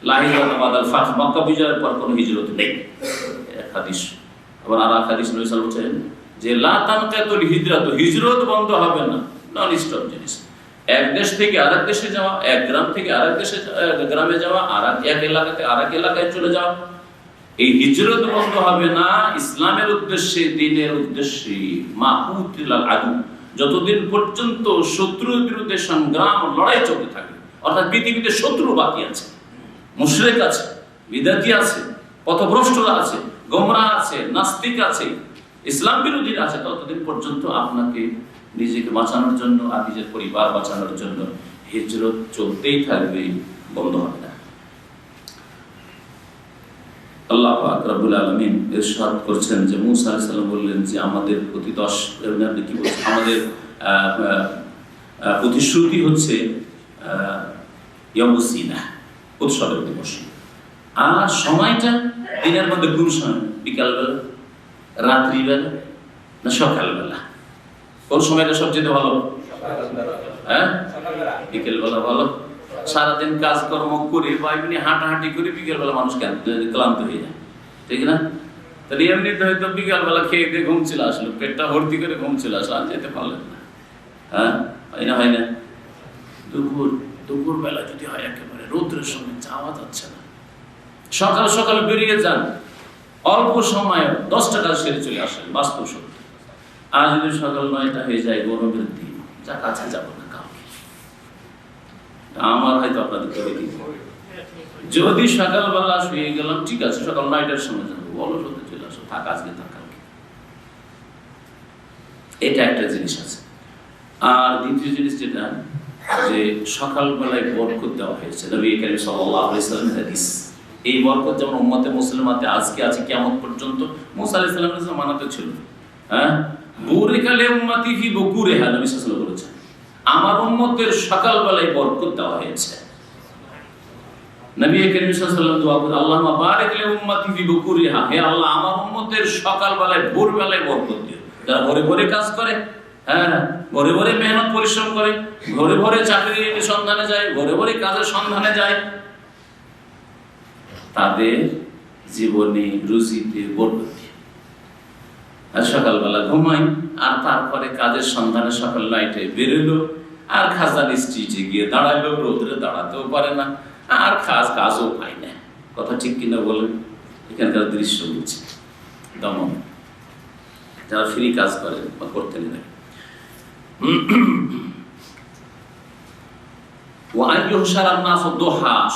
লা হিজরাতা বাদাল ফাতহ, মক্কা বিজয়ের পর কোনো হিজরত নেই, এক হাদিস। আবার আর এক হাদিস নবী সাল্লাল্লাহু আলাইহি ওয়াসাল্লাম যে লা তানকাতুল হিজরাতু, হিজরত বন্ধ হবে না, নন স্টপ জিনিস। এক দেশ থেকে আরেক দেশে যাওয়া, এক গ্রাম থেকে আরেক দেশে গ্রামে যাওয়া, আর এক এলাকা থেকে আরেক এলাকায় চলে যাওয়া, এই হিজরত বন্ধ হবে না ইসলামের উদ্দেশ্যে, দ্বীনের উদ্দেশ্যে। মা কুতিলাল আদু, যতদিন পর্যন্ত শত্রুর বিরুদ্ধে সংগ্রাম, লড়াই চলতে থাকে, অর্থাৎ পৃথিবীতে শত্রু বাকি আছে, মুশরিক আছে, বিদআতি আছে, পথভ্রষ্টরা আছে, গোমরাহ আছে, নাস্তিক আছে, ইসলাম বিরোধীরা আছে, ততদিন পর্যন্ত আপনাকে নিজেকে বাঁচানোর জন্য আর নিজের পরিবার বাঁচানোর জন্য হিজরত চলতেই থাকবে, বন্ধ হবে না। আল্লাহ পাক রব্বুল আলামিন ইরশাদ করছেন যে মুসা আলাইহিস সালাম বললেন যে আমাদের প্রতি 10 কি বলছেন, আমাদের প্রতিশ্রুতি হচ্ছে ইয়াউমুস সিনা, উৎসবের দিবস। আর সময়টা দিনের মধ্যে কোন সময়? বিকালবেলা, রাত্রিবেলা না সকালবেলা? কোন সময়টা সবচেয়ে ভালো? বিকেলবেলা ভালো। সারাদিন কাজকর্ম করে বা এমনি হাঁটাহাঁটি করে বিকেলবেলা মানুষ ক্লান্ত হয়ে যায়, ঠিক না? তাহলে এমনিতে হয়তো বিকালবেলা খেয়ে দিয়ে ঘুম চলে আসলো, পেটটা ভর্তি করে ঘুম চলে আসলো, আর যেতে পারলেন না। হয় না? হয় না? দুপুর বেলা যদি হয়, একেবারে রৌদ্রের সময় যাওয়া যাচ্ছে না, সকাল সকাল বেরিয়ে যান, অল্প সময় 10টা কাজ সেরে চলে আসেন, বাস্তব সত্য। আর যদি সকাল 9টা হয়ে যায়, গরমের দিন, যা কাছে যাবো না কাউকে, আমার হয়তো আপনাদের করে দিন। যদি সকালবেলা শুয়ে গেলাম, ঠিক আছে, সকাল 9টার সময় যাবো, বলো সত্যি চলে আসো, থাক আজকে, থাক কালকে। এটা একটা জিনিস আছে। আর দ্বিতীয় জিনিস যেটা, যে সকালবেলায় বরকত দেওয়া হয়েছে, নবী করিম সাল্লাল্লাহু আলাইহি ওয়াসাল্লামের হাদিস। এই বরকত যেমন উম্মতে মুসলিমাতে আজকে আছে, কিয়ামত পর্যন্ত মুসা আলাইহিস সালামের জামানাতে ছিল। বুরিকা লি উম্মতি ফি বুকুরিহা, নবী সাল্লাল্লাহু আলাইহি ওয়াসাল্লাম বলেছেন, আমার উম্মতের সকালবেলায় বরকত দেওয়া হয়েছে। নবী করিম সাল্লাল্লাহু আলাইহি ওয়াসাল্লাম দোয়া করেন, আল্লাহুম্মা বারিক লি উম্মতি ফি বুকুরিহা, হে আল্লাহ আমার উম্মতের সকালবেলায়, ভোরবেলায় বরকত দিও। যারা ভোরে ভোরে কাজ করে, ভোরে ভোরে মেহনত পরিশ্রম করে, ভোরে ভোরে চাকরির সন্ধানে যায়, ভোরে ভোরে কাজের সন্ধানে যায়, তাদের জীবনে রুজিতে বরকত দিয়ে। আর সকালবেলা ঘুমাই, আর তারপরে কাজের সন্ধানে সকাল 9টায় বেরোলো, আর খাজানি স্ট্রিটে গিয়ে দাঁড়ালো, রোদ্রে দাঁড়াতেও পারে না, আর কাজও পায় না। কথা ঠিক কিনা বলেন? এখানকার দৃশ্য বলছি, দমন যারা ফ্রি কাজ করে বা করতে নেই।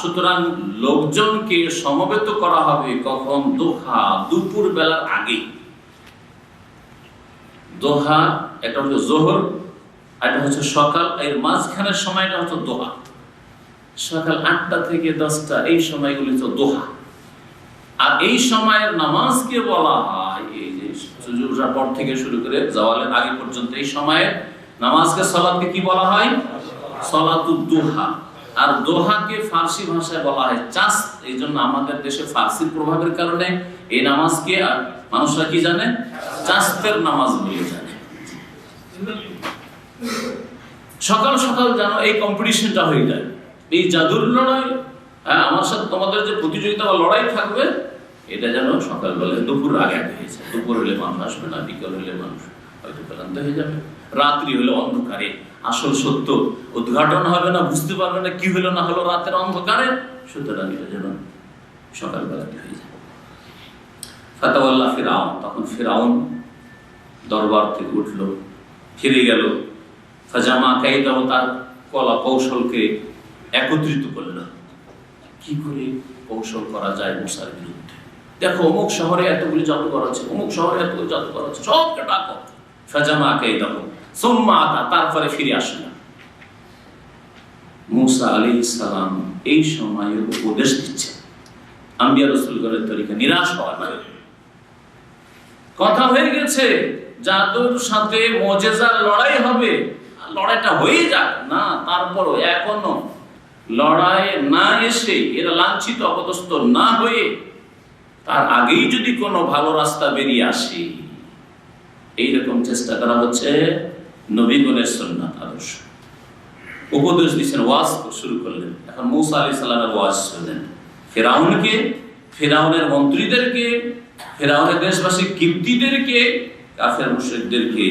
সুতরাং লোকজনকে সমবেত করা হবে কখন? দোহা, দুপুর বেলার আগে। দোহা একটা হচ্ছে জোহর, একটা হচ্ছে সকাল, এর মাঝখানের সময়টা হচ্ছে দোহা। সকাল 8টা থেকে 10টা, এই সময়গুলি তো দোহা। আর এই সময়ের নামাজকে বলা হয়, এই যে সূর্য ওঠার পর থেকে শুরু করে জাওয়ালের আগে পর্যন্ত এই সময়ের নামাজকে, সালাতকে কি বলা হয়? সালাতুদ দুহা। আর দোহাকে ফার্সি ভাষায় বলা হয় চাস্ত। এই জন্য আমাদের দেশে ফার্সির প্রভাবের কারণে এই নামাজকে মানুষরা কি জানে, চাস্তের নামাজ বলে জানে। সকাল সকাল যেন এই কম্পিটিশনটা হয়ে যায়, এই জাদুর লড়াই, আমার সাথে তোমাদের যে প্রতিযোগিতা বা লড়াই থাকবে, এটা যেন সকালবেলা দুপুর আগে আগে হয়ে যায়। দুপুর হলে মানুষ আসবে না, বিকেল হলে মানুষ হয়তো ক্লান্ত হয়ে যাবে, রাত্রি হলে অন্ধকারে আসল সত্য উদ্ঘাটন হবে না, বুঝতে পারবে না কি হলো না হলো রাতের অন্ধকারে। সুতরাং এটা যেন সকালবেলাতে হয়ে যায়। ফাতাওয়াল্লা ফিরআউন, তখন ফিরআউন দরবার থেকে উঠল, ফিরে গেল। ফাজামা কাইদাহু, তার কলা কৌশলকে একত্রিত করল। কি করে কৌশল করা যায় মুসার বিরুদ্ধে? দেখো অমুক শহরে এতগুলি জাদুঘর আছে, অমুক শহরে এতগুলি জাদুঘর আছে, সবকে ডাকো। ফাজামা কাইদাহু সুম্মা আতা, তারপরে ফিরে আসলেন। মুসা আলাইহিস সালাম এই সময় উপদেশ দিচ্ছেন, আম্বিয়া রাসূলগণের তরিকা নিরাশ হওয়া না। কথা হয়ে গেছে জাদুর সাথে মুজিজার লড়াই হবে, লড়াইটা হয়ে যাক না, তারপরও এখনো লড়াই না এসে এরা লাঞ্ছিত অপদস্থ না হয়ে তার আগেই যদি কোনো ভালো রাস্তা বেরিয়ে আসে, এইরকম চেষ্টা করা হচ্ছে নবীগণের সুন্নাত আদর্শ। উপদেশ দিচ্ছেন, ওয়াজ শুরু করলেন। এখন মুসা আলাইহিস সালামের ওয়াজ শুনলেন। ফিরআউনকে, ফিরআউনের মন্ত্রীদেরকে, ফিরআউনের দেশবাসী কিপ্তিদেরকে, কাফের মুশরিকদেরকে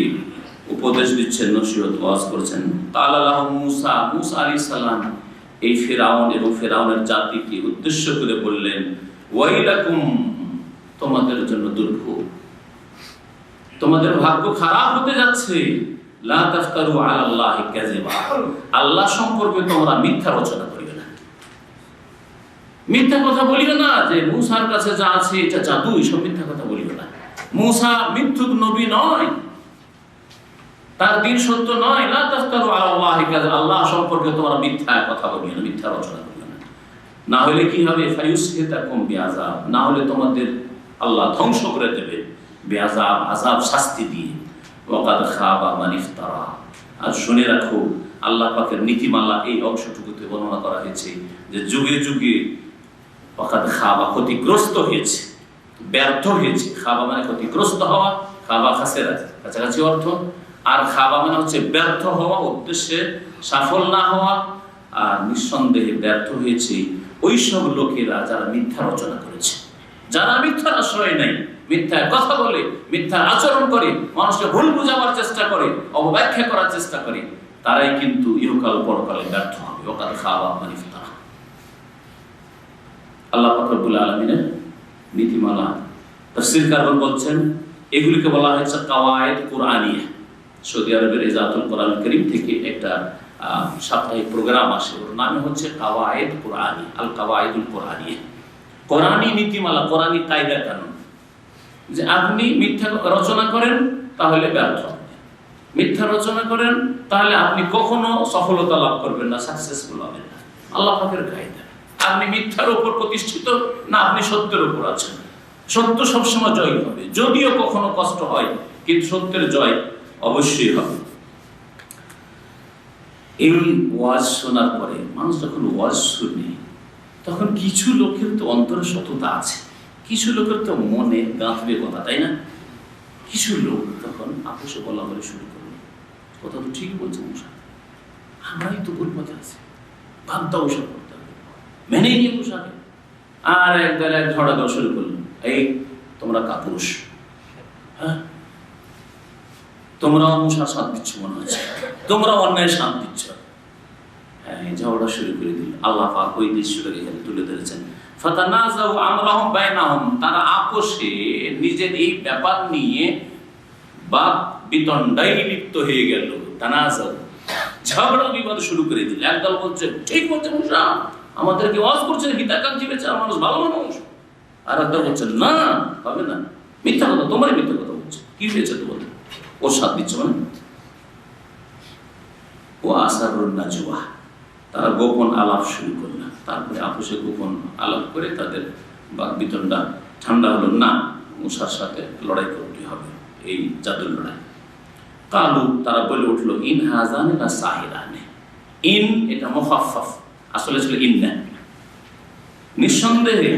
উপদেশ দিচ্ছেন, নসিহত ওয়াজ করছেন। কালা লাহু মুসা, মুসা আলাইহিস সালাম এই ফিরআউন এবং ফিরআউনের জাতিকে উদ্দেশ্য করে বললেন, ওয়াইলাকুম, তোমাদের জন্য দুর্ভোগ, তোমাদের ভাগ্য খারাপ হতে যাচ্ছে। লা তাফতারু আলাল্লাহি কাযিবা, আল্লাহ সম্পর্কে তোমরা মিথ্যা রচনা করিবে না, মিথ্যা কথা বলিও না যে মুসার কাছে যা আছে এটা জাদু, এসব মিথ্যা কথা বলিও না। মুসা মিথ্যুক নবী নয়, তার দ্বীন সত্য নয়। লা তাফতারু আলাল্লাহি কাযিবা, আল্লাহ সম্পর্কে তোমরা মিথ্যা কথা বলিও না, মিথ্যা রচনা করিও না। না হলে কি হবে? ফায়ুসহিতাকুম বিআযাব, না হলে তোমাদের আল্লাহ ধ্বংস করে দেবে বিআযাব, আযাব, শাস্তি দিয়ে। ওয়াকাদ খাবা মান ইফতারা, আর শুনে রাখো আল্লাহ পাকের নীতিমালা এই অংশটুকুতে বর্ণনা করা হয়েছে যে যুগে যুগে ওয়াকাদ খাবা, ক্ষতিগ্রস্ত হয়েছে, ব্যর্থ হয়েছে। খাবা মানে ক্ষতিগ্রস্ত হওয়া, খাবা খাসেরা কাছাকাছি অর্থ, আর খাবা মানে হচ্ছে ব্যর্থ হওয়া, উদ্দেশ্যে সফল না হওয়া। আর নিঃসন্দেহে ব্যর্থ হয়েছে ওই সব লোকেরা যারা মিথ্যা রচনা করেছে, যারা মিথ্যার আশ্রয় নেই, মিথ্যা কথা বলে, মিথ্যা আচরণ করে, মানুষকে ভুল বুঝাবার চেষ্টা করে, অবব্যাখ্যা করার চেষ্টা করে, তারাই কিন্তু ইহকাল পরকালে ব্যর্থ হবে। ওয়াকাদ খাবা মান ইফতারা। আল্লাহ পাক রব্বুল আলামিনের নীতিমালা, তাফসীরকারগণ বলছেন এগুলিকে বলা হয়েছে কাওয়ায়েদ কুরআনিয়া। সৌদি আরবের ইজাতুল কোরআন কারীম থেকে একটা সাপ্তাহিক প্রোগ্রাম আসে, ওর নামে হচ্ছে কাওয়ায়েদ কুরআনি, আল কাওয়ায়েদুল কুরআনিয়া। কোরআনী নীতিমালা, কোরআনী কায়দা কানুন, যে আপনি মিথ্যা রচনা করেন তাহলে ব্যর্থ, মিথ্যা রচনা করেন তাহলে আপনি কখনো সফলতা লাভ করবেন না, সাকসেসফুল হবেন না। আল্লাহ পাকের কায়দা। আপনি মিথ্যার উপর প্রতিষ্ঠিত না, আপনি সত্যের উপর আছেন। সত্য সবসময় জয় হবে, যদিও কখনো কষ্ট হয়, কিন্তু সত্যের জয় অবশ্যই হবে। এই ওয়াজ শোনার পরে মানুষ যখন ওয়াজ শুনে, তখন কিছু লোকের তো অন্তরে সততা আছে, কিছু লোকের তো মনে গাঁথবে কথা, তাই না? কিছু লোক তখন আপোষে বলা বলে শুরু করলো, কথা তো ঠিক বলছে মশা, আমরাই তো ভুল পথে আছি, ভাবটা ওসব করতে হবে, মেনে নিয়ে বসাবে। আর একদল এক ঝড়া শুরু করলো, এই তোমরা কাপুরুষ, হ্যাঁ তোমরাও মশার সাথ দিচ্ছ, মনে হচ্ছে তোমরা অন্যায় সাথ দিচ্ছ। হ্যাঁ, ঝগড়া শুরু করে দিল। আল্লাহ পাক ওই দৃশ্যটাকে এখানে তুলে ধরেছেন। ফাতানাযাউ আমরাহুম বাইনাহুম, তারা আপোষে নিজের এই ব্যাপার নিয়ে বাদ বিতণ্ডায় লিপ্ত হয়ে গেল। তানাযাউ, ঝগড়া বিবাদ শুরু করে দিল। একদল বলছে ঠিক বলছে মুসা, আমাদেরকে ওয়াজ করছে, হিতাকাঙ্ক্ষী বেচারা মানুষ, ভালো মানুষ। আর একদল বলছে না, হবে না, মিথ্যা কথা, তোমারই মিথ্যা কথা বলছে। কি হয়েছে তোমাদের? ওর সাথ দিচ্ছ মানে? ও আসারুন নাজওয়া, তারা গোপন আলাপ শুরু করল। তারপরে আপোষে গোপন আলাপ করে তাদের বাক বিতণ্ডা ঠান্ডা হলো, না মুসার সাথে লড়াই করতে হবে, এই জাদুর লড়াই। কালু, তারা বলে উঠলো, ইন হাজানে না সাহিরানে। ইন এটা মুখাফফাফ, আসলে ছিল ইন্না। নিঃসন্দেহে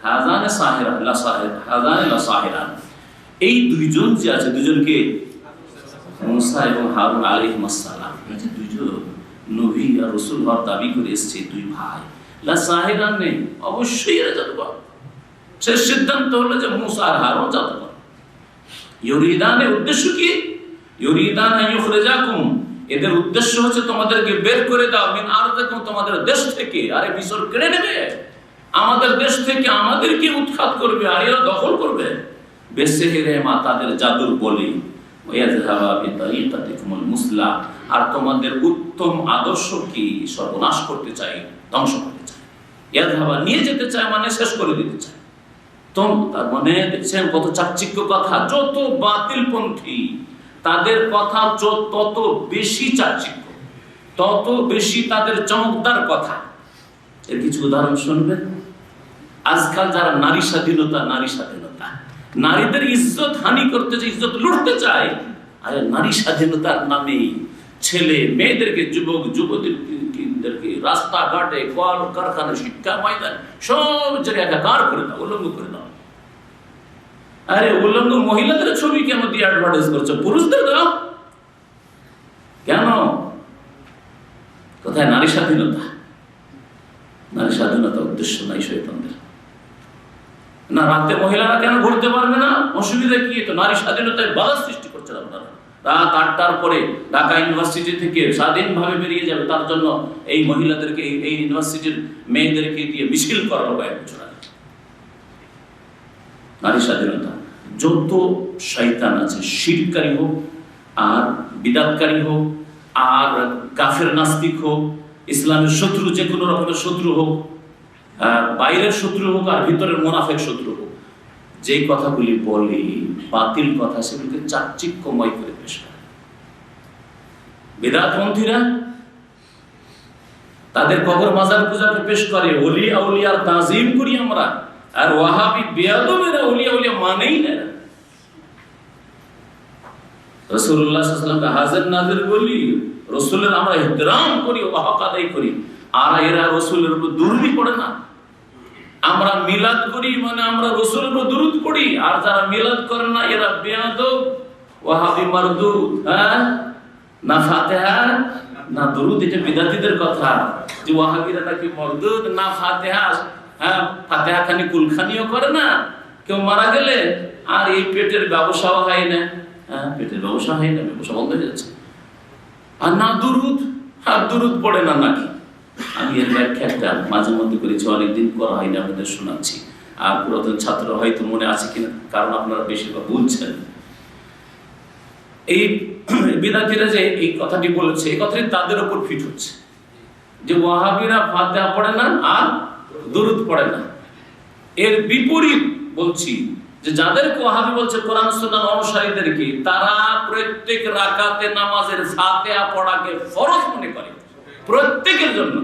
হাজানে সাহেরা লা সাহেরা, হাজানে লা সাহেরা, এই দুইজন যে আছে, দুইজনকে মুসা এবং হারুন আলাইহিস সালাম, এই যে দুইজন নবী আর রাসূল হওয়ার দাবি করে এসেছে, দুই ভাই, লা সাহেরা নেই, অবশ্যই এরা জাদুকর। সে সিদ্ধান্ত হলো যে মুসা আর হারুন জাদুকর। ইউরিদানের উদ্দেশ্য কি? ইউরিদান ইউখরিজাকুম, এদের উদ্দেশ্য হচ্ছে তোমাদেরকে বের করে দাও, মিন আরদিকুম, তোমাদের দেশ থেকে। আরে মিশর কেড়ে নেবে আমাদের দেশ থেকে, আমাদেরকে উৎখাত করবে, আর এরা দখল করবে। বেসেহেরে মা, তাদের জাদুর বলি, ওয়াজহাবা বিতারিকাতিকুমুল মুসলা, আর তোমাদের উত্তম আদর্শ কি সর্বনাশ করতে চাই, ধ্বংস করতে চাই। ইয়াজহাবা নিয়ে যেতে চায়, মানে শেষ করে দিতে চায়। তার মানে দেখছেন কত চাকচিক্য কথা। যত বাতিলপন্থী তাদের কথা তত বেশি চাকচিক্য, তত বেশি তাদের চমকদার কথা। এর কিছু উদাহরণ শুনবেন। আজকাল যারা নারী স্বাধীনতা, নারী স্বাধীনতা, নারীদের ইজ্জত হানি করতে চায়, ইজ্জত লুটতে চায়, আর নারী স্বাধীনতার নামে ছেলে মেয়েদেরকে, যুবক যুবতীদেরকে রাস্তাঘাটে, কল কারখানা, শিক্ষা ময়দান সব জায়গায় একাকার করে দাও, উলঙ্গ করে দাও। আরে উলঙ্গ মহিলাদের ছবি কেন দিয়ে অ্যাডভার্টাইজ করছো? পুরুষদের দাও কেন? কোথায় নারী স্বাধীনতা? নারী স্বাধীনতা উদ্দেশ্য নাই শয়তানদের। না, রাতে মহিলারা কেন ঘুরতে পারবে না? অসুবিধা কি? তো নারী স্বাধীনতায় বাধা সৃষ্টি করছেন আপনারা। রাত 8টার পরে ঢাকা ইউনিভার্সিটি থেকে স্বাধীনভাবে বেরিয়ে যাবে, তার জন্য এই মহিলাদেরকে, এই ইউনিভার্সিটির মেয়েদেরকে দিয়ে মিছিল করানো কয়েক বছর আগে। নারী স্বাধীনতা। যত শয়তান আছে, শিরকারী হোক আর বিদাতকারী হোক আর কাফের নাস্তিক হোক, ইসলামের শত্রু, যে কোনো রকমের শত্রু হোক, বাইরের শত্রু হোক আর ভিতরের মুনাফিক শত্রু হোক, যে কথাগুলি বলে বাতিল কথা, সেগুলিকে চাকচিক্যময় করে পেশ করে। বিদআতপন্থীরা তাদের কবর মাজার পূজাকে পেশ করে, ওলি আউলিয়ার তাজিম করি আমরা, আর ওয়াহাবি বেয়াদবেরা ওলি আউলিয়া মানেই না। রাসূলুল্লাহ সাল্লাল্লাহু আলাইহি ওয়াসাল্লামকে হাজির নাজির বলি, রাসূলের আমরা ইহতিরাম করি, হক আদায় করি, আর এরা রাসূলের উপর দুরূদ পড়ে না। আমরা মিলাদ করি, মানে আমরা রাসূলের উপর দুরূদ পড়ি, আর যারা মিলাদ করে না এরা বেয়াদব, ওয়াহাবি মারদুদ। না ফাতিহা না দুরূদ, এটা বিদাতীদের কথা, যে ওয়াহাবিরা নাকি মারদুদ, না ফাতিহা। ফাতিহা খানি কুলখানিও করে না কেউ মারা গেলে, আর এই পেটের ব্যবসাও হয় না। পেটের ব্যবসা হয় না, ব্যবসা বন্ধ হয়ে যাচ্ছে। আর না দুরূদ, আর দুরূদ পড়ে না নাকি। আমি এর ব্যাখ্যা একটা মাঝে মধ্যে করেছি, অনেকদিন করা হয়নি, আপনাদের শোনাচ্ছি। আর পুরাতন ছাত্র হয়তো মনে আছে কিনা, কারণ আপনারা বেশিরভাগ বুঝছেন। এই বিদাতীরা যে এই কথাটি বলেছে, এই কথাটি তাদের উপর ফিট হচ্ছে, যে ওয়াহাবিরা ফাতিহা পড়ে না আর দুরূদ পড়ে না। এর বিপরীত বলছি, যে যাদেরকে ওয়াহাবি বলছে কোরআন সুন্নাহ অনুসারীদেরকে, তারা প্রত্যেক রাকাতে নামাজের ফাতিহা পড়াকে ফরজ মনে করে, প্রত্যেকের জন্য,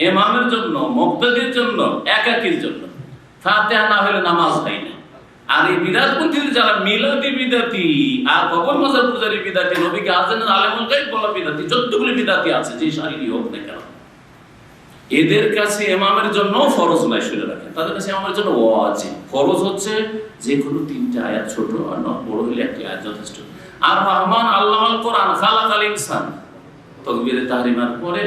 ইমামের জন্য, মুক্তাদির জন্য, একাকির জন্য। ফাতিহা না হলে নামাজ হয় না। আর এই বিদআতপন্থী যারা মিলাদি বিদাতি আর কবর মাজার পূজারী বিদাতি, নবীকে আজানের আলেমুল গায়ব বলা বিদাতি, যতগুলি বিদাতি আছে যে শারীরিক হোক না কেন, এদের কাছে ইমামের জন্য ফরজ নাই, শুনে রাখেন। তাদের কাছে ইমামের জন্য ওয়াজিব। ফরজ হচ্ছে যে কোনো 3টা আয়াত, ছোট আর বড় হলে একটি আয়াত যথেষ্ট। আর রহমান আল্লামাল কোরআন খালাকাল ইনসান, তাকবীরে তাহরিমার পরে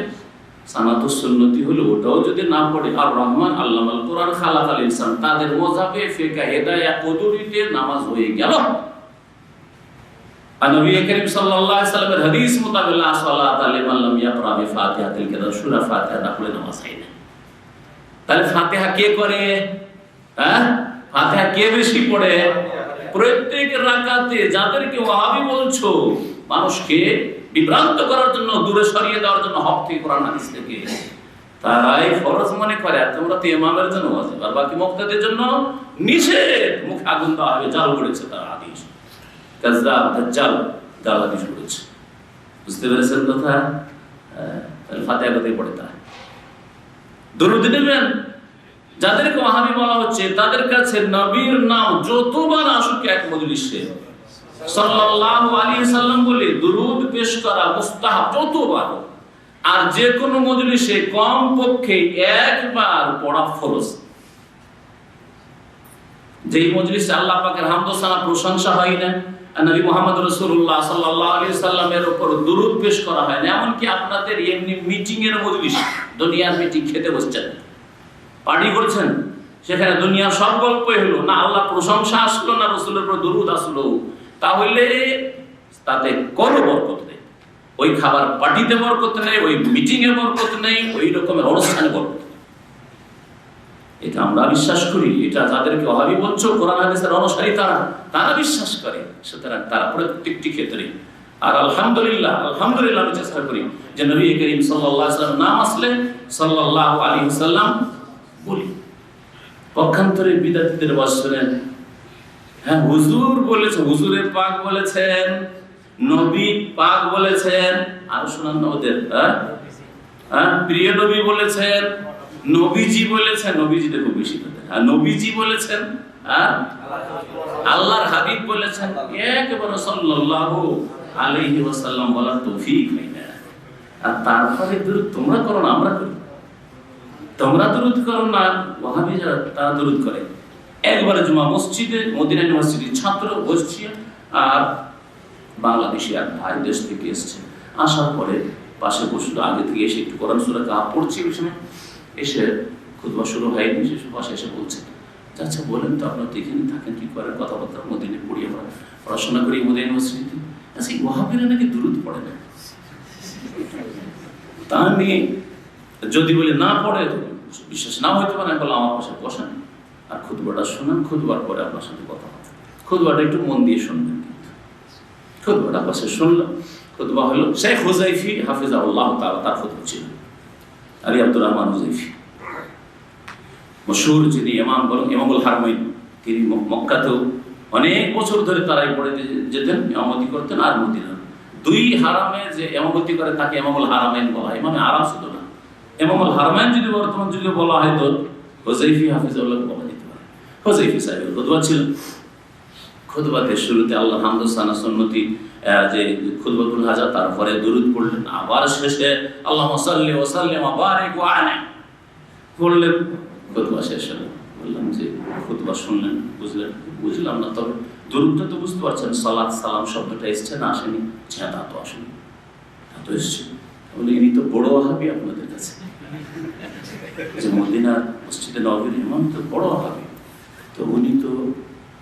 সানাতুস সুন্নতি হলো, ওটাও যদি না পড়ে, আর রহমান আল্লামাল কোরআন খালাকাল ইনসান, তাদের মাযহাবে ফিকহ হিদায়াহ কদুরিতে নামাজ হয়ে গেল। আর নবী করিম সাল্লাল্লাহু আলাইহি সাল্লামের হাদিস মোতাবেক লা সালাতা লিমান লাম ইয়াকরা বিফাতিহাতিল কিতাব, সূরা ফাতিহা না পড়ে নামাজ হয় না। তাহলে ফাতিহা কে করে? ফাতিহা কে বেশি পড়ে? প্রত্যেক রাকাতে। যাদেরকে ওয়াহাবি বলছো, মানুষকে বিভ্রান্ত করার জন্য, দূরে সরিয়ে দেওয়ার জন্য হক থেকে, কোরআন হাদিস থেকে, তারাই ফরজ মনে করে। আর তোমরা তো ইমামের জন্য ওয়াজিব, আর বাকি মুক্তাদির জন্য নিষেধ। মুখে আগুন দেওয়া হবে, জাল করেছে তার হাদিস, কাযযাব দাজ্জাল জাল হাদিস করেছে। বুঝতে পেরেছেন কথা? তাহলে ফাতিহা কোথায় পড়ে তারা? দরুদ নেবেন। যাদেরকে ওয়াহাবি বলা হচ্ছে, তাদের কাছে নবীর নাম যতবার আসুক এক মজলিসে সাল্লাল্লাহু আলাইহি সাল্লাম বলে দরুদ পেশ করা মুস্তাহাব, যতবার। আর যে কোনো মজলিসে কম পক্ষে একবার পড়া ফরজ। যেই মজলিসে আল্লাহ পাকের হামদ ও সানা প্রশংসা হয় না, নবী মুহাম্মদ রাসূলুল্লাহ সাল্লাল্লাহু আলাইহি সাল্লামের উপর দরুদ পেশ করা হয় না, এমনকি আপনাদের এমনি মিটিং এর মজলিস, দুনিয়ার মিটিং, খেতে বসছেন, পার্টি করছেন, সেখানে দুনিয়ার সব গল্পই হলো না, আল্লাহ প্রশংসা আসলো না রাসূলের উপর দরুদ আসলো, তাহলে তাতে কোনো বরকত নেই। ওই খাবার পার্টিতে বরকত নেই, ওই মিটিং এ বরকত নেই, ওই রকমের অনুষ্ঠানে বরকত নেই। এটা আমরা বিশ্বাস করি, এটা যাদেরকে ওয়াহাবি বলছো, কোরআন হাদিসের অনুসারী তারা বিশ্বাস করে। সুতরাং তারা প্রত্যেকটি ক্ষেত্রে, আর আলহামদুলিল্লাহ আমি চেষ্টা করি যে নবী করিম সাল্লাল্লাহু আলাইহি ওয়াসাল্লাম নাম আসলে সাল্লাল্লাহু আলাইহি ওয়াসাল্লাম বলি। পক্ষান্তরে বিদআতীদের ওয়াজ শুনেন, হ্যাঁ হুজুর বলেছে, হুজুরে পাক বলেছেন, নবী পাক বলেছেন, আর শোনান না ওদের, প্রিয় নবী বলেছেন, নবীজি বলেছেন, নবীজি দেখো বেশি কথা, আর নবীজি বলেছেন, আল্লাহর হাবিব বলেছেন, একেবারে সাল্লাল্লাহু আলাইহি ওয়াসাল্লাম বলার তৌফিক হয় না। আর তারপরে দরুদ তোমরা করো না, আমরা করি, তোমরা দরুদ করো না, ওয়াহাবি যারা তারা দরুদ করে। একবারে জুমা মসজিদে, মদিনা ইউনিভার্সিটির ছাত্র বসছি, আর বাংলাদেশি এক ভাই দেশ থেকে এসছে, আসার পরে পাশে বসলো, আগে থেকে এসে একটু কোরআন সূরা কাহফ পড়ছি, ওই সময় এসে খুতবা শুরু হয়নি, সে পাশে এসে বলছে, আচ্ছা বলেন তো আপনার এখানে থাকেন, কি করেন, কথাবার্তা, মদিনায় পড়ি, আমরা পড়াশোনা করি মদিনা ইউনিভার্সিটিতে, আচ্ছা এই ওয়াহাবিরা নাকি দুরূদ পড়ে না, তা নিয়ে যদি বলি না পড়ে, বিশ্বাস না হইতে পারে, বলে আমার পাশে বসেন আর খুতবাটা শুনেন, খুতবার পরে আপনার সাথে কথা হবে, খুতবাটা একটু মন দিয়ে শুনবেন। কিন্তু খুতবাটা পাশে শুনলাম, খুতবা হলো শেখ হুযাইফী হাফিজাহুল্লাহ তাআলা, তার খুতবা ছিল আলী আব্দুর রহমান হুযাইফী, মশহুর যিনি ইমাম, বলেন ইমামুল হারমাইন, তিনি মক্কাতেও অনেক বছর ধরে তারাই পড়ে যেতেন, ইমামতি করতেন। আর মদিনা দুই হারামে যে ইমামতি করে তাকে ইমামুল হারামাইন বলা হয়, ইমামে আরাম শুধু না, ইমামুল হারমাইন যদি বর্তমান যুগে বলা হয় তো হুযাইফী হাফিজাহুল্লাহ বলা যেতে পারে। হুযাইফী সাহেবের খুতবা ছিল, খুতবাতে শুরুতে আল্লাহর হামদ ও সানা সুন্নতি যে খুতবাতুল হাজা, তারপরে দুরূদ পড়লেন, আবার শেষে আল্লাহুম্মা সাল্লি ওয়া সাল্লিম ওয়া বারিক ওয়া আনইম পড়লেন। খুতবা শেষ হলো, বললাম যে খুতবা শুনলেন, বুঝলাম না, তবে দুরূদটা তো বুঝতে পারছেন, সালাত সালাম শব্দটা এসছে না আসেনি? তা তো আসেনি, তা তো এসছে। বলে ইনি তো বড় ওয়াহাবি আপনাদের কাছে, যে মদিনার মসজিদে নববীর ইমাম তো বড় ওয়াহাবি, তো উনি তো